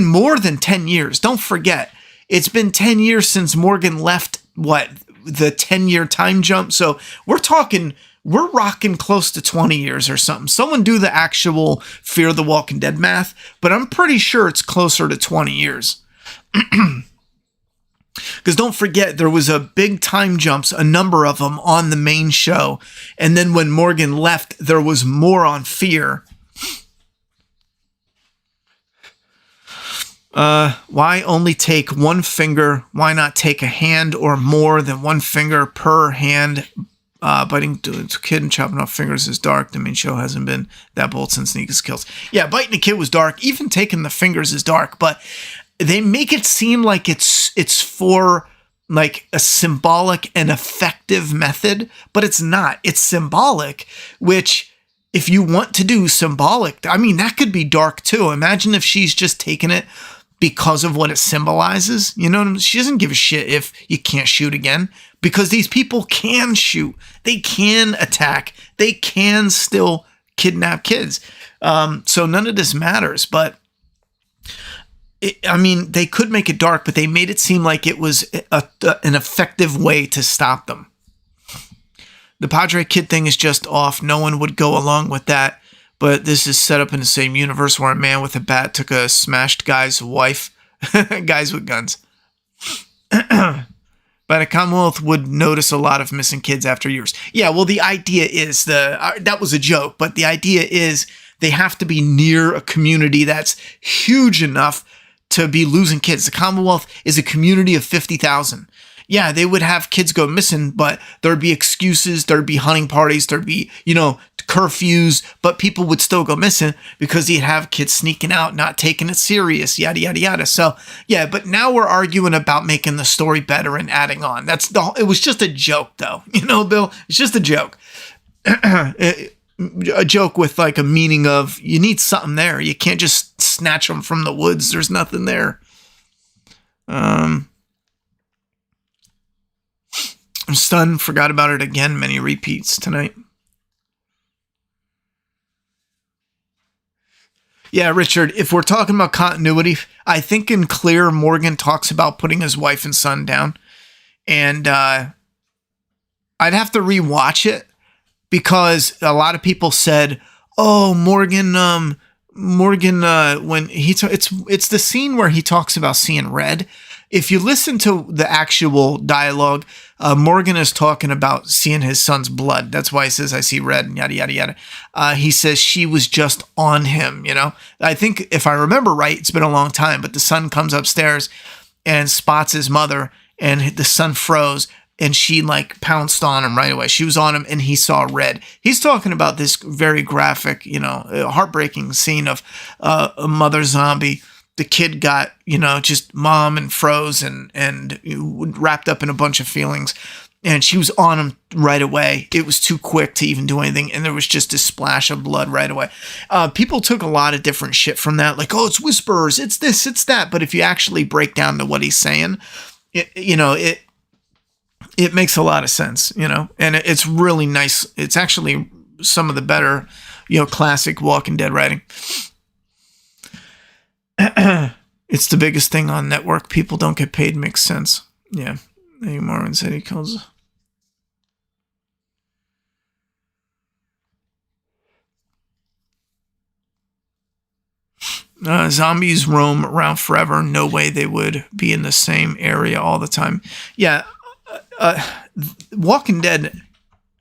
more than 10 years. Don't forget, it's been 10 years since Morgan left, the 10-year time jump. So we're rocking close to 20 years or something. Someone do the actual Fear the Walking Dead math, but I'm pretty sure it's closer to 20 years. Because don't forget, there was a big time jumps, a number of them on the main show. And then when Morgan left, there was more on Fear. Why only take one finger? Why not take a hand or more than one finger per hand? Biting a kid and chopping off fingers is dark. The main show hasn't been that bold since Negan's kills. Yeah, biting a kid was dark. Even taking the fingers is dark. But they make it seem like it's for like a symbolic and effective method, but it's not. It's symbolic, which if you want to do symbolic, I mean, that could be dark too. Imagine if she's just taking it because of what it symbolizes. You know, she doesn't give a shit if you can't shoot again, because these people can shoot. They can attack. They can still kidnap kids. So none of this matters, but they could make it dark, but they made it seem like it was an effective way to stop them. The Padre kid thing is just off. No one would go along with that. but this is set up in the same universe where a man with a bat took a smashed guy's wife. Guys with guns. But a Commonwealth would notice a lot of missing kids after years. Yeah, well, the idea is that was a joke, but the idea is they have to be near a community that's huge enough to be losing kids. The Commonwealth is a community of 50,000. Yeah, they would have kids go missing, but there'd be excuses, there'd be hunting parties, there'd be, curfews, but people would still go missing because you'd have kids sneaking out, not taking it serious, yada, yada, yada. So, yeah, but now we're arguing about making the story better and adding on. It was just a joke, though. Bill, it's just a joke. A joke with like a meaning of you need something there. You can't just snatch them from the woods. There's nothing there. I'm stunned. Forgot about it again. Many repeats tonight. Yeah, Richard, if we're talking about continuity, I think in Clear, Morgan talks about putting his wife and son down. And I'd have to rewatch it because a lot of people said, oh, Morgan, when it's the scene where he talks about seeing red. If you listen to the actual dialogue, Morgan is talking about seeing his son's blood. That's why he says, I see red, and yada, yada, yada. He says she was just on him, I think if I remember right, it's been a long time, but the son comes upstairs and spots his mother, and the son froze, and she like pounced on him right away. She was on him, and he saw red. He's talking about this very graphic, heartbreaking scene of a mother zombie. The kid got, just mom and froze and wrapped up in a bunch of feelings. And she was on him right away. It was too quick to even do anything. And there was just a splash of blood right away. People took a lot of different shit from that. Like, oh, it's whispers. It's this, it's that. But if you actually break down to what he's saying, it makes a lot of sense, and it's really nice. It's actually some of the better, classic Walking Dead writing. It's the biggest thing on network. People don't get paid. Makes sense. Yeah. Marvin said he calls. Zombies roam around forever. No way they would be in the same area all the time. Yeah. Walking Dead,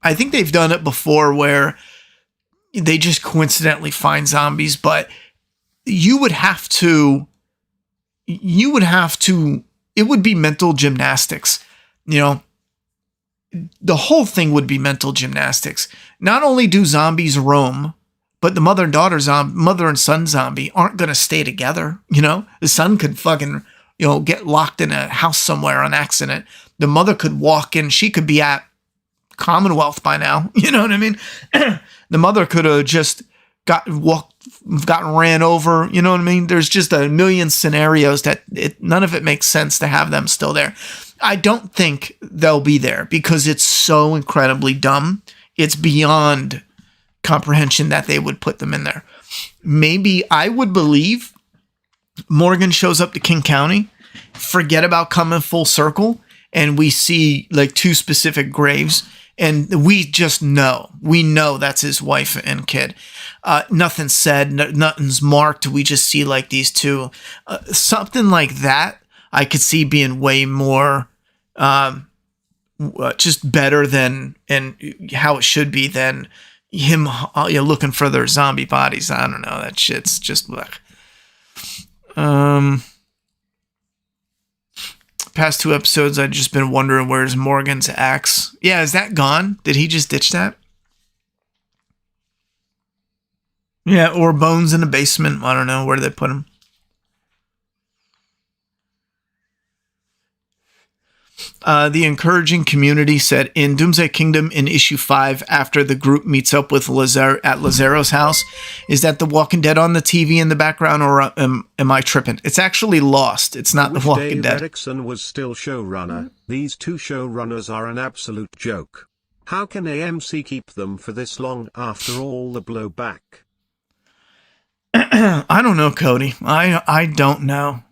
I think they've done it before where they just coincidentally find zombies, but it would be mental gymnastics. The whole thing would be mental gymnastics. Not only do zombies roam, but the mother and son zombie aren't going to stay together. The son could fucking, get locked in a house somewhere on accident. The mother could walk in. She could be at Commonwealth by now. You know what I mean? The mother could have just gotten ran over. You know what I mean? There's just a million scenarios that none of it makes sense to have them still there. I don't think they'll be there because it's so incredibly dumb. It's beyond comprehension that they would put them in there. Maybe I would believe Morgan shows up to King County, forget about coming full circle, and we see like two specific graves. And we know that's his wife and kid. Nothing's said, nothing's marked. We just see like these two, something like that. I could see being way more, just better than, and how it should be than him looking for their zombie bodies. I don't know. That shit's just like, past two episodes, I've just been wondering where's Morgan's axe. Yeah, is that gone? Did he just ditch that? Yeah, or bones in the basement. I don't know. Where did they put him? The encouraging community said in Doomsday Kingdom in issue 5, after the group meets up with at Lazaro's house, is that The Walking Dead on the TV in the background, or am I tripping? It's actually Lost. It's not The Walking Dead. Erickson was still showrunner. These two showrunners are an absolute joke. How can AMC keep them for this long after all the blowback? I don't know, Cody. I don't know.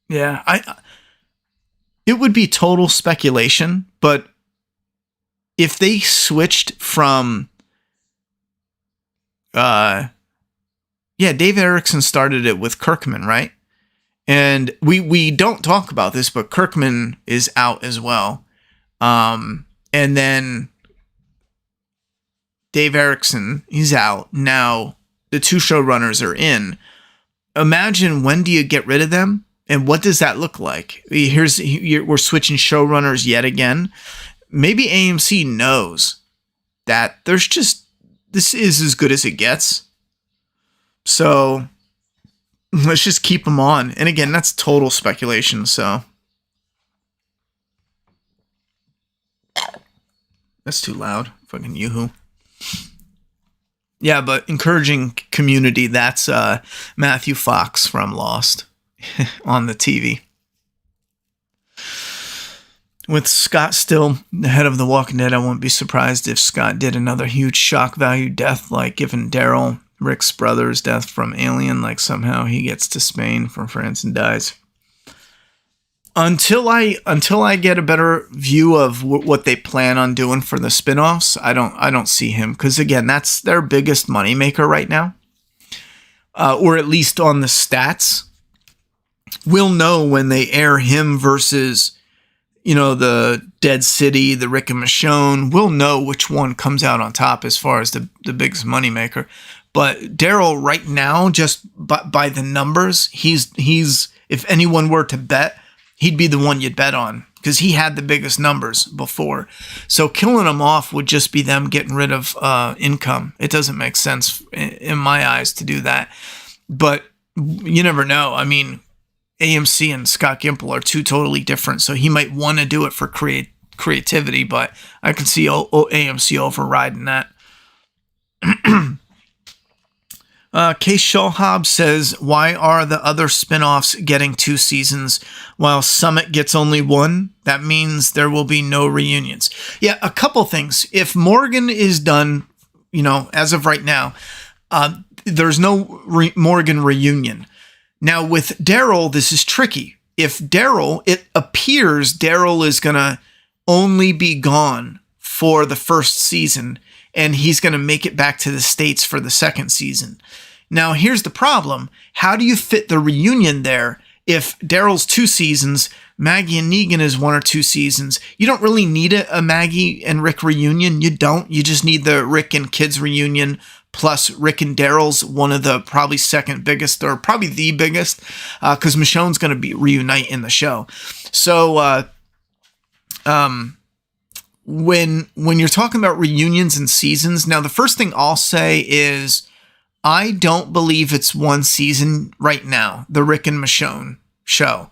Yeah, it would be total speculation, but if they switched from yeah, Dave Erickson started it with Kirkman, right? And we don't talk about this, but Kirkman is out as well. And then Dave Erickson, he's out. Now the two showrunners are in. Imagine, when do you get rid of them? And what does that look like? We're switching showrunners yet again. Maybe AMC knows that this is as good as it gets. So let's just keep them on. And again, that's total speculation. So that's too loud. Fucking yoo-hoo. Yeah, but encouraging Community, that's Matthew Fox from Lost on the TV. With Scott still the head of The Walking Dead, I wouldn't be surprised if Scott did another huge shock value death, like giving Daryl, Rick's brother's death from Alien, like somehow he gets to Spain from France and dies. Until I get a better view of what they plan on doing for the spinoffs, I don't see him, because again, that's their biggest moneymaker right now, or at least on the stats. We'll know when they air him versus, the Dead City, the Rick and Michonne. We'll know which one comes out on top as far as the biggest moneymaker. But Daryl right now, just by the numbers, he's if anyone were to bet, he'd be the one you'd bet on, because he had the biggest numbers before. So killing him off would just be them getting rid of income. It doesn't make sense in my eyes to do that. But you never know. I mean, AMC and Scott Gimple are two totally different, so he might want to do it for creativity, but I can see AMC overriding that. Case Shawhob says, why are the other spinoffs getting 2 seasons while Summit gets only 1? That means there will be no reunions. Yeah, a couple things. If Morgan is done, as of right now, there's no Morgan reunion. Now with Daryl, this is tricky. It appears Daryl is going to only be gone for the first season, and he's going to make it back to the States for the second season. Now, here's the problem. How do you fit the reunion there if Daryl's 2 seasons, Maggie and Negan is 1 or 2 seasons? You don't really need a Maggie and Rick reunion. You don't. You just need the Rick and kids reunion plus Rick and Daryl's, one of the probably second biggest, or probably the biggest, because Michonne's going to be reunite in the show. So, when you're talking about reunions and seasons, now the first thing I'll say is I don't believe it's 1 season right now, the Rick and Michonne show.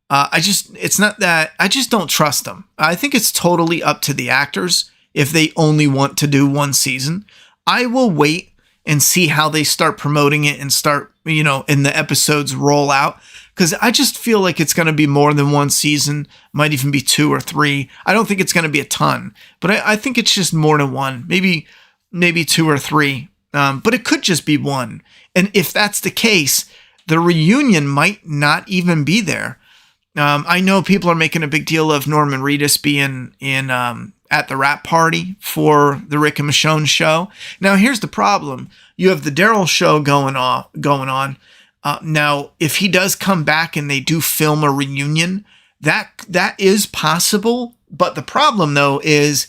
I just don't trust them. I think it's totally up to the actors if they only want to do 1 season. I will wait and see how they start promoting it and start, and the episodes roll out. Because I just feel like it's going to be more than 1 season, might even be 2 or 3. I don't think it's going to be a ton, but I think it's just more than 1, maybe 2 or 3. But it could just be 1. And if that's the case, the reunion might not even be there. I know people are making a big deal of Norman Reedus being in at the wrap party for the Rick and Michonne show. Now, here's the problem. You have the Daryl show going on. Now, if he does come back and they do film a reunion, that is possible. But the problem, though, is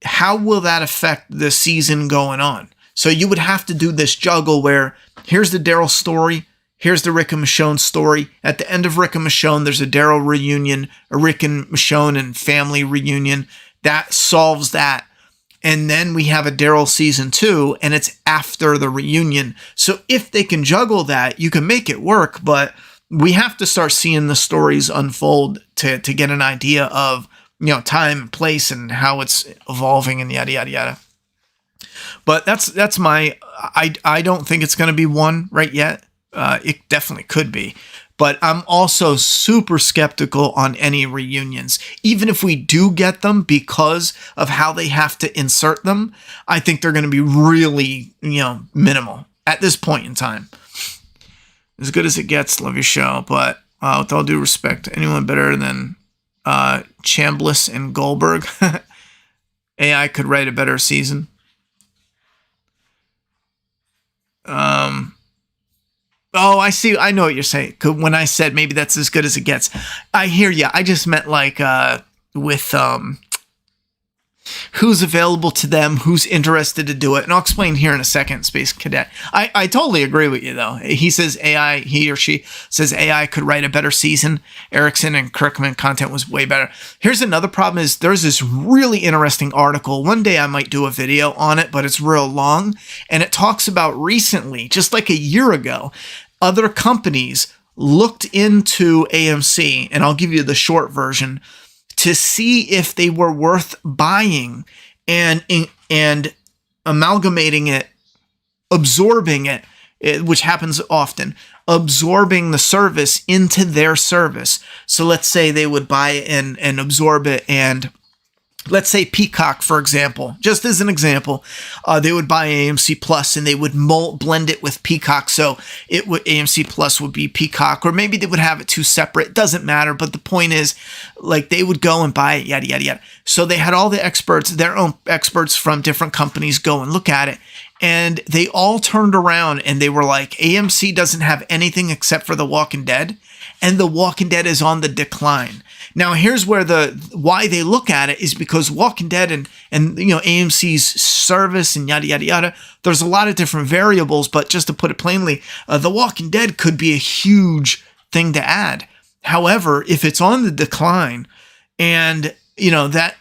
how will that affect the season going on? So you would have to do this juggle where here's the Daryl story, here's the Rick and Michonne story. At the end of Rick and Michonne, there's a Daryl reunion, a Rick and Michonne and family reunion. That solves that. And then we have a Daryl season 2, and it's after the reunion. So if they can juggle that, you can make it work, but we have to start seeing the stories unfold to get an idea of, time and place and how it's evolving and yada, yada, yada. But that's my, I don't think it's going to be 1 right yet. It definitely could be. But I'm also super skeptical on any reunions. Even if we do get them because of how they have to insert them, I think they're going to be really, minimal at this point in time. As good as it gets, love your show. But with all due respect, anyone better than Chambliss and Goldberg? AI could write a better season. Oh, I see. I know what you're saying. 'Cause when I said maybe that's as good as it gets, I hear you. I just meant like with who's available to them, who's interested to do it. And I'll explain here in a second, Space Cadet. I totally agree with you, though. He says AI, he or she says AI could write a better season. Erickson and Kirkman content was way better. Here's another problem is there's this really interesting article. One day I might do a video on it, but it's real long. And it talks about recently, just like a year ago, other companies looked into AMC, and I'll give you the short version, to see if they were worth buying and amalgamating it, absorbing it, which happens often, absorbing the service into their service. So let's say they would buy it and absorb it, and let's say Peacock, for example, just as an example, they would buy AMC Plus and they would blend it with Peacock. So AMC Plus would be Peacock, or maybe they would have it two separate. It doesn't matter. But the point is, like, they would go and buy it, yada, yada, yada. So they had all the experts, their own experts from different companies go and look at it. And they all turned around and they were like, AMC doesn't have anything except for The Walking Dead. And The Walking Dead is on the decline. Now, here's where why they look at it is because Walking Dead and AMC's service and yada, yada, yada, there's a lot of different variables, but just to put it plainly, The Walking Dead could be a huge thing to add. However, if it's on the decline and, the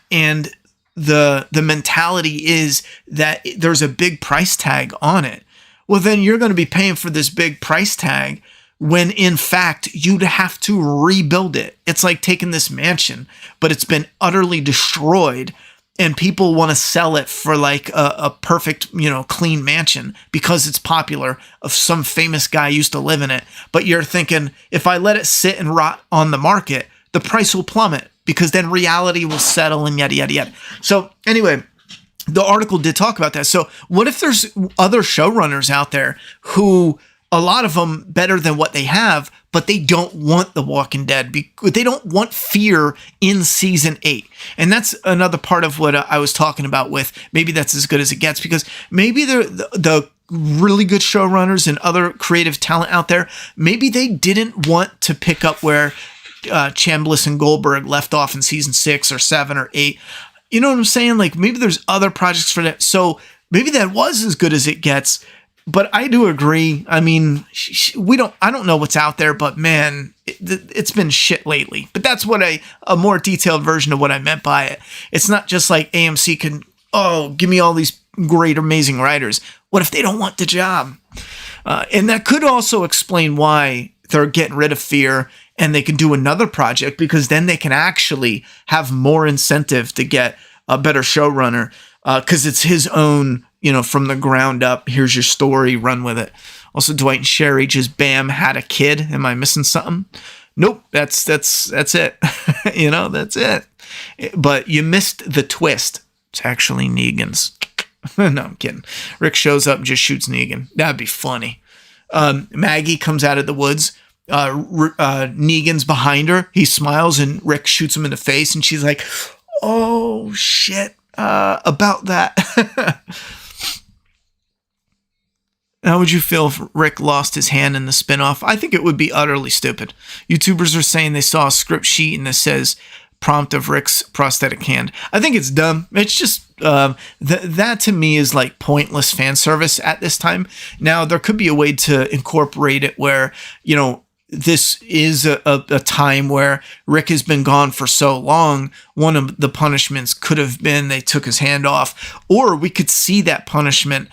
mentality is that there's a big price tag on it, well, then you're going to be paying for this big price tag when in fact you'd have to rebuild it. It's like taking this mansion, but it's been utterly destroyed and people want to sell it for like a perfect, clean mansion because it's popular, of some famous guy used to live in it. But you're thinking, if I let it sit and rot on the market, the price will plummet because then reality will settle and yada, yada, yada. So anyway, the article did talk about that. So what if there's other showrunners out there who, a lot of them better than what they have, but they don't want The Walking Dead. They don't want fear in season 8. And that's another part of what I was talking about with maybe that's as good as it gets, because maybe the really good showrunners and other creative talent out there, maybe they didn't want to pick up where Chambliss and Goldberg left off in season 6 or 7 or 8. You know what I'm saying? Like, maybe there's other projects for that. So maybe that was as good as it gets. But I do agree. I mean, I don't know what's out there, but man, it's been shit lately. But that's what a more detailed version of what I meant by it. It's not just like AMC can, give me all these great, amazing writers. What if they don't want the job? And that could also explain why they're getting rid of fear and they can do another project, because then they can actually have more incentive to get a better showrunner, because it's his own, from the ground up. Here's your story, run with it. Also, Dwight and Sherry just had a kid. Am I missing something? Nope, that's it. That's it. But you missed the twist. It's actually Negan's. No, I'm kidding. Rick shows up and just shoots Negan. That'd be funny. Maggie comes out of the woods. Negan's behind her. He smiles and Rick shoots him in the face, and she's like, "Oh shit, about that." How would you feel if Rick lost his hand in the spinoff? I think it would be utterly stupid. YouTubers are saying they saw a script sheet and it says prompt of Rick's prosthetic hand. I think it's dumb. It's just, that to me is like pointless fan service at this time. Now, there could be a way to incorporate it where, this is a time where Rick has been gone for so long. One of the punishments could have been they took his hand off, or we could see that punishment.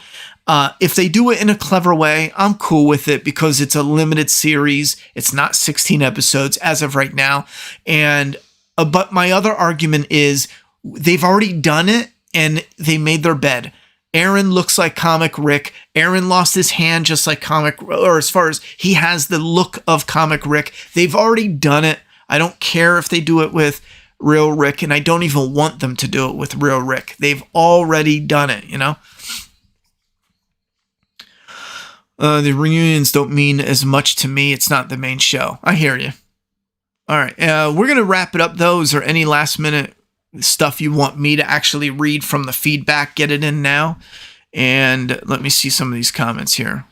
If they do it in a clever way, I'm cool with it because it's a limited series. It's not 16 episodes as of right now. And but my other argument is they've already done it and they made their bed. Aaron looks like comic Rick. Aaron lost his hand just like comic, or as far as he has the look of comic Rick. They've already done it. I don't care if they do it with real Rick, and I don't even want them to do it with real Rick. They've already done it, The reunions don't mean as much to me. It's not the main show. I hear you. All right. We're going to wrap it up, though. Is there any last minute stuff you want me to actually read from the feedback? Get it in now. And let me see some of these comments here.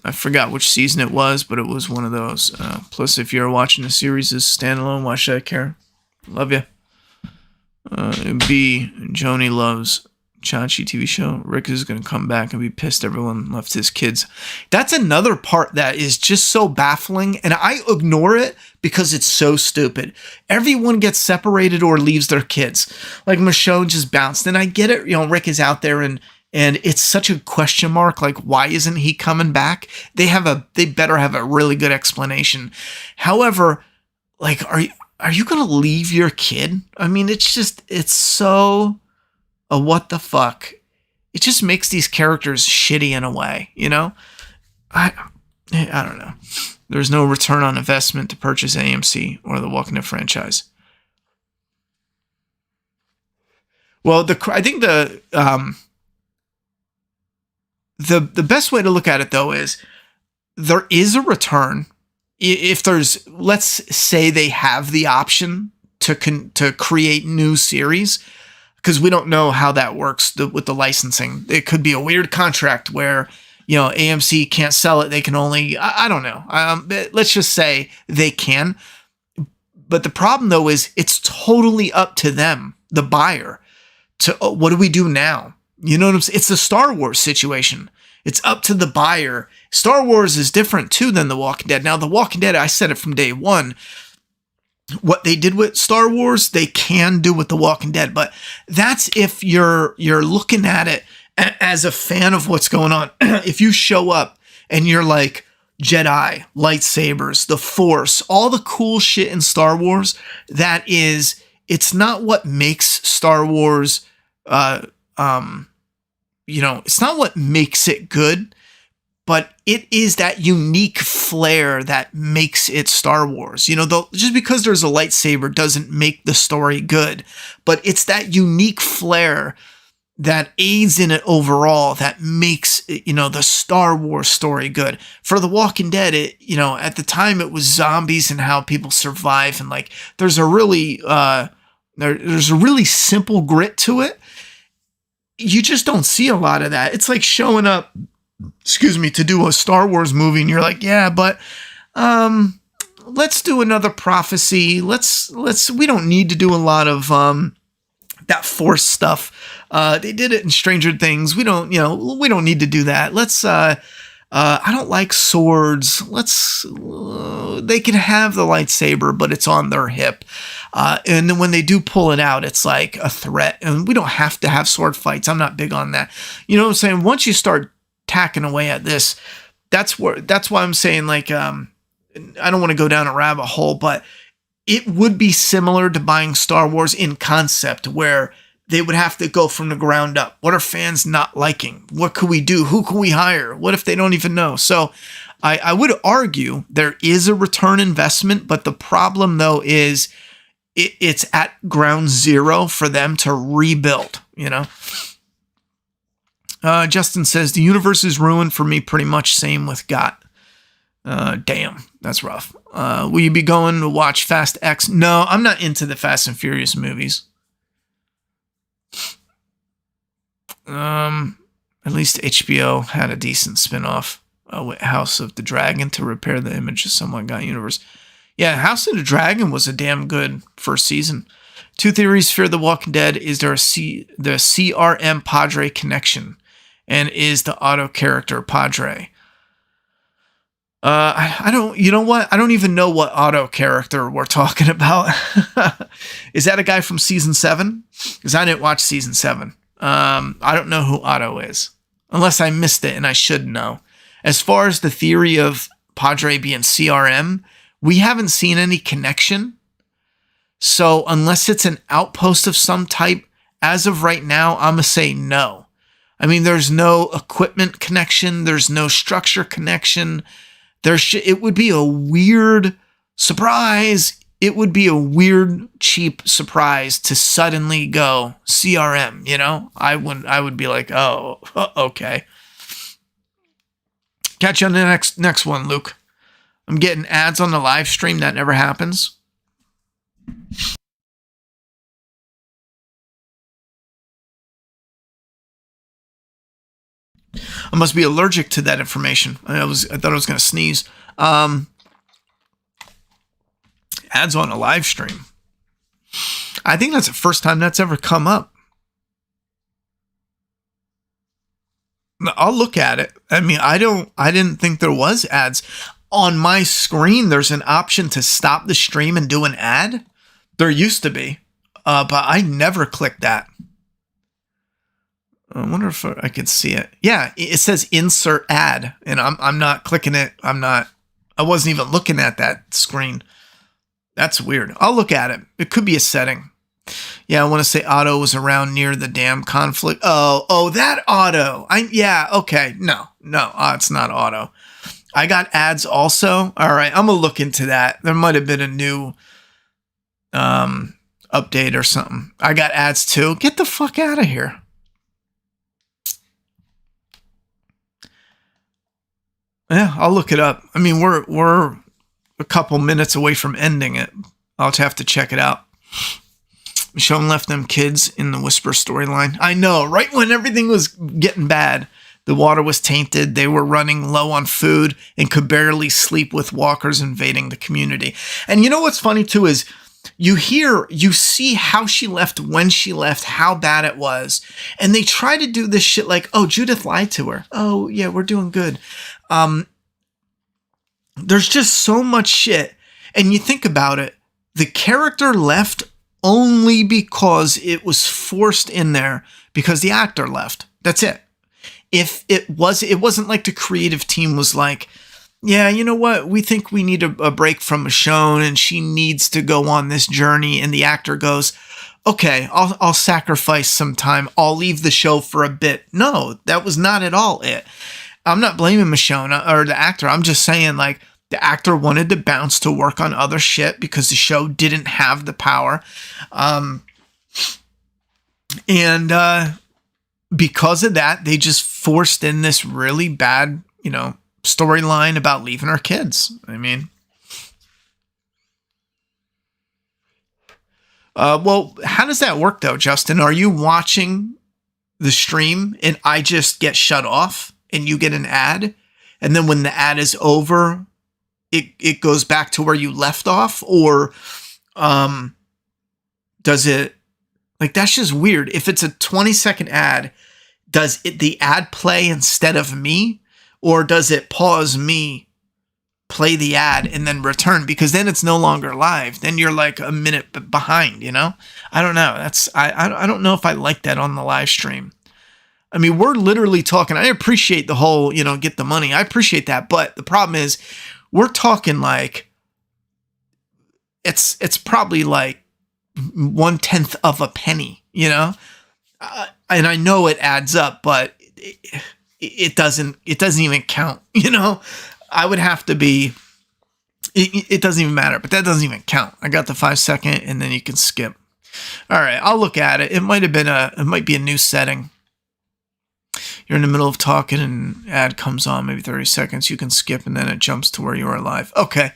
I forgot which season it was, but it was one of those. Plus, if you're watching the series as standalone, watch that, Karen. Love you. B. Joni loves Chachi TV show. Rick is going to come back and be pissed everyone left his kids. That's another part that is just so baffling, and I ignore it because it's so stupid. Everyone gets separated or leaves their kids. Like Michonne just bounced, and I get it. Rick is out there and it's such a question mark. Like, why isn't he coming back? They better have a really good explanation. However, like, are you going to leave your kid? I mean, it's so what the fuck? It just makes these characters shitty in a way, I don't know. There's no return on investment to purchase AMC or the Walking Dead franchise. Well, I think the best way to look at it, though, is there is a return. If there's, let's say they have the option to create new series, because we don't know how that works with the licensing. It could be a weird contract where, AMC can't sell it. They can only, I don't know. Let's just say they can. But the problem, though, is it's totally up to them, the buyer, to what do we do now? You know what I'm saying? It's the Star Wars situation. It's up to the buyer. Star Wars is different, too, than The Walking Dead. Now, The Walking Dead, I said it from day one, what they did with Star Wars, they can do with The Walking Dead. But that's if you're looking at it as a fan of what's going on. If you show up and you're like, Jedi, lightsabers, the Force, all the cool shit in Star Wars, it's not what makes Star Wars, it's not what makes it good, but it is that unique flair that makes it Star Wars. Just because there's a lightsaber doesn't make the story good, but it's that unique flair that aids in it overall that makes, the Star Wars story good. For The Walking Dead, at the time it was zombies and how people survive, and like there's a really simple grit to it. You just don't see a lot of that. It's like showing up, to do a Star Wars movie, and you're like, yeah, but let's do another prophecy. We don't need to do a lot of that Force stuff. They did it in Stranger Things. We don't need to do that. I don't like swords. They can have the lightsaber, but it's on their hip. And then when they do pull it out, it's like a threat. And we don't have to have sword fights. I'm not big on that. You know what I'm saying? Once you start tacking away at this, that's why I'm saying, like, I don't want to go down a rabbit hole, but it would be similar to buying Star Wars in concept, where they would have to go from the ground up. What are fans not liking? What could we do? Who can we hire? What if they don't even know? So I would argue there is a return investment, but the problem, though, is it's at ground zero for them to rebuild, Justin says, the universe is ruined for me pretty much. Same with GOT. Damn, that's rough. Will you be going to watch Fast X? No, I'm not into the Fast and Furious movies. At least HBO had a decent spinoff with House of the Dragon to repair the image of someone got universe. Yeah, House of the Dragon was a damn good first season. 2 theories for The Walking Dead. Is there the CRM Padre connection? And is the auto character Padre? I don't, you know what? I don't even know what auto character we're talking about. Is that a guy from season 7? Because I didn't watch season 7. I don't know who Otto is, unless I missed it and I should know. As far as the theory of Padre being CRM, we haven't seen any connection. So unless it's an outpost of some type, as of right now, I'm going to say no. I mean, there's no equipment connection. There's no structure connection. It would be a weird surprise. It would be a weird, cheap surprise to suddenly go CRM, I would be like, oh, okay. Catch you on the next one, Luke. I'm getting ads on the live stream. That never happens. I must be allergic to that information. I thought I was going to sneeze. Ads on a live stream. I think that's the first time that's ever come up. I'll look at it. I mean, I didn't think there was ads. On my screen, there's an option to stop the stream and do an ad. There used to be, but I never clicked that. I wonder if I could see it. Yeah, it says insert ad, and I'm not clicking it. I wasn't even looking at that screen. That's weird. I'll look at it. It could be a setting. Yeah, I want to say Otto was around near the damn conflict. Oh, that Otto. Okay. No, it's not Otto. I got ads also. All right, I'm going to look into that. There might have been a new update or something. I got ads too. Get the fuck out of here. Yeah, I'll look it up. I mean, we're a couple minutes away from ending it. I'll have to check it out. Michonne left them kids in the Whisper storyline. I know, right when everything was getting bad, the water was tainted, they were running low on food, and could barely sleep with walkers invading the community. And you know what's funny too is you see how she left, when she left, how bad it was. And they try to do this shit like, oh, Judith lied to her. Oh, yeah, we're doing good. There's just so much shit. And you think about it, the character left only because it was forced in there because the actor left. That's it. If it wasn't like the creative team was like, yeah, you know what? We think we need a break from Michonne and she needs to go on this journey. And the actor goes, okay, I'll sacrifice some time. I'll leave the show for a bit. No, that was not at all it. I'm not blaming Michonne or the actor. I'm just saying like the actor wanted to bounce to work on other shit because the show didn't have the power. Because of that, they just forced in this really bad, storyline about leaving her kids. I mean, well, how does that work though, Justin? Are you watching the stream and I just get shut off and you get an ad? And then when the ad is over, it goes back to where you left off? Or does it, like, that's just weird. If it's a 20-second ad, does the ad play instead of me? Or does it pause me, play the ad, and then return? Because then it's no longer live. Then you're like a minute behind, I don't know. I don't know if I like that on the live stream. I mean, we're literally talking. I appreciate the whole, get the money. I appreciate that. But the problem is we're talking like it's probably like 1/10 of a penny, and I know it adds up, but it doesn't even count, I would have to be, it doesn't even matter, but that doesn't even count. I got the 5-second and then you can skip. All right. I'll look at it. It might be a new setting. You're in the middle of talking and ad comes on, maybe 30 seconds. You can skip and then it jumps to where you are live. Okay.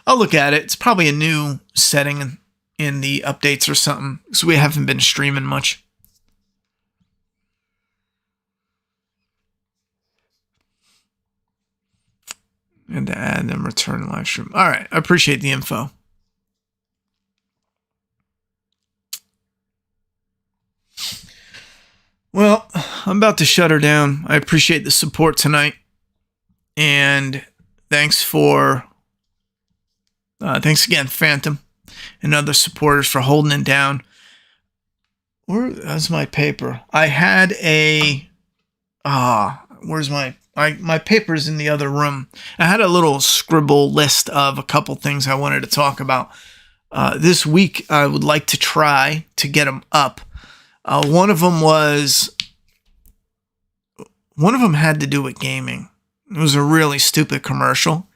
I'll look at it. It's probably a new setting in the updates or something. So we haven't been streaming much. And to add them return live stream. All right. I appreciate the info. Well, I'm about to shut her down. I appreciate the support tonight. And thanks again, Phantom and other supporters for holding it down. Where's my paper? I had where's my paper's in the other room. I had a little scribble list of a couple things I wanted to talk about. This week, I would like to try to get them up. One of them had to do with gaming. It was a really stupid commercial.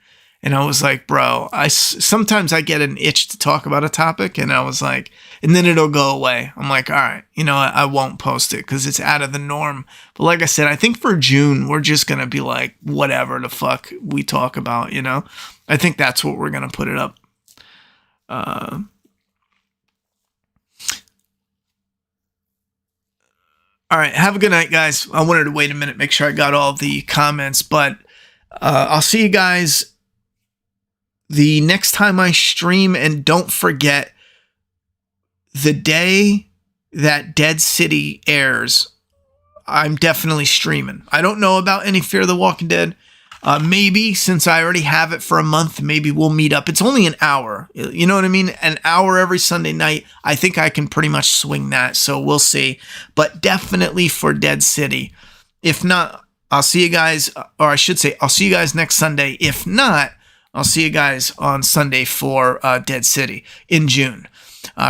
And I was like, bro, sometimes I get an itch to talk about a topic, and I was like, and then it'll go away. I'm like, all right, I won't post it because it's out of the norm. But like I said, I think for June, we're just going to be like, whatever the fuck we talk about, I think that's what we're going to put it up. All All right. Have a good night, guys. I wanted to wait a minute, make sure I got all the comments, but I'll see you guys the next time I stream. And don't forget, the day that Dead City airs, I'm definitely streaming. I don't know about any Fear the Walking Dead. Maybe, since I already have it for a month, maybe we'll meet up. It's only an hour. You know what I mean? An hour every Sunday night. I think I can pretty much swing that, so we'll see. But definitely for Dead City. If not, I'll see you guys, or I should say, I'll see you guys next Sunday. If not, I'll see you guys on Sunday for Dead City in June.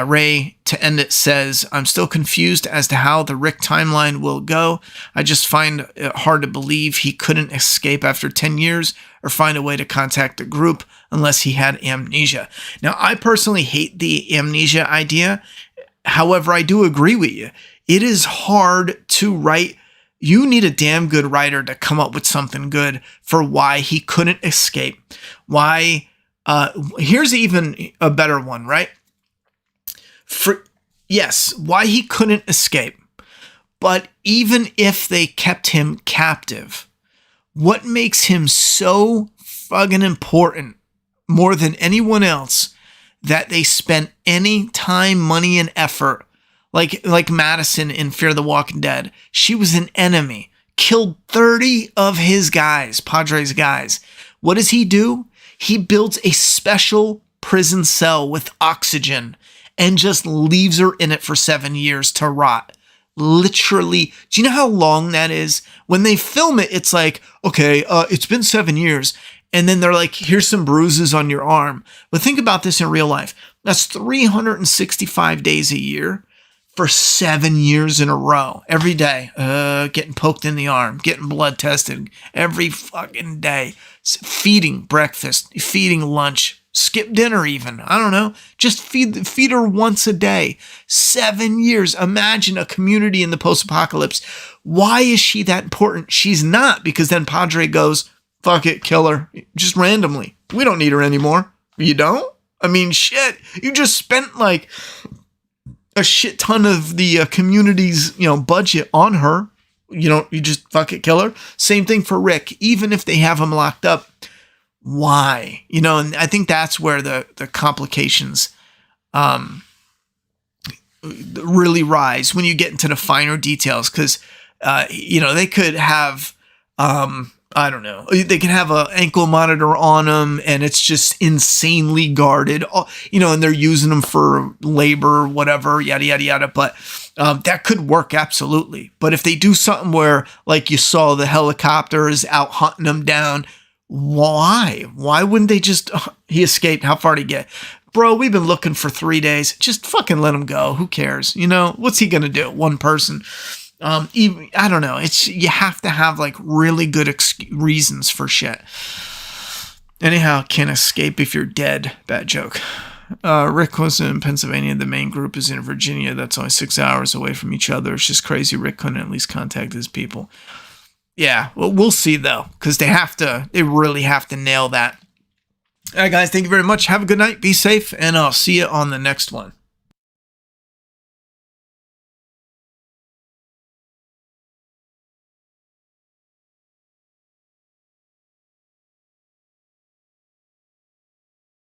Ray, to end it, says, I'm still confused as to how the Rick timeline will go. I just find it hard to believe he couldn't escape after 10 years or find a way to contact the group unless he had amnesia. Now, I personally hate the amnesia idea. However, I do agree with you. It is hard to write. You need a damn good writer to come up with something good for why he couldn't escape. Why? Here's even a better one, right? Why he couldn't escape. But even if they kept him captive, what makes him so fucking important more than anyone else that they spent any time, money, and effort, like Madison in Fear the Walking Dead? She was an enemy, killed 30 of his guys, Padre's guys. What does he do? He builds a special prison cell with oxygen and just leaves her in it for 7 years to rot. Literally. Do you know how long that is? When they film it, it's like, okay, it's been 7 years. And then they're like, here's some bruises on your arm. But think about this in real life. That's 365 days a year for 7 years in a row. Every day, getting poked in the arm, getting blood tested every fucking day, feeding breakfast, feeding lunch, skip dinner even. I don't know. Just feed her once a day. 7 years. Imagine a community in the post-apocalypse. Why is she that important? She's not, because then Padre goes, fuck it, kill her. Just randomly. We don't need her anymore. You don't? I mean, shit. You just spent like a shit ton of the community's, budget on her. You just fuck it, kill her. Same thing for Rick. Even if they have him locked up, why? And I think that's where the complications really rise when you get into the finer details. Because, they could have, I don't know, they can have an ankle monitor on them and it's just insanely guarded, and they're using them for labor, whatever, yada, yada, yada. But that could work, absolutely. But if they do something where, like you saw, the helicopter is out hunting them down, why? Why wouldn't they just, he escaped, how far did he get? Bro, we've been looking for 3 days. Just fucking let him go. Who cares? What's he going to do? One person. Even, I don't know. You have to have like really good reasons for shit. Anyhow, can't escape if you're dead. Bad joke. Rick was in Pennsylvania. The main group is in Virginia. That's only 6 hours away from each other. It's just crazy. Rick couldn't at least contact his people. Yeah, well, we'll see though, because they really have to nail that. All right, guys, thank you very much. Have a good night. Be safe, and I'll see you on the next one.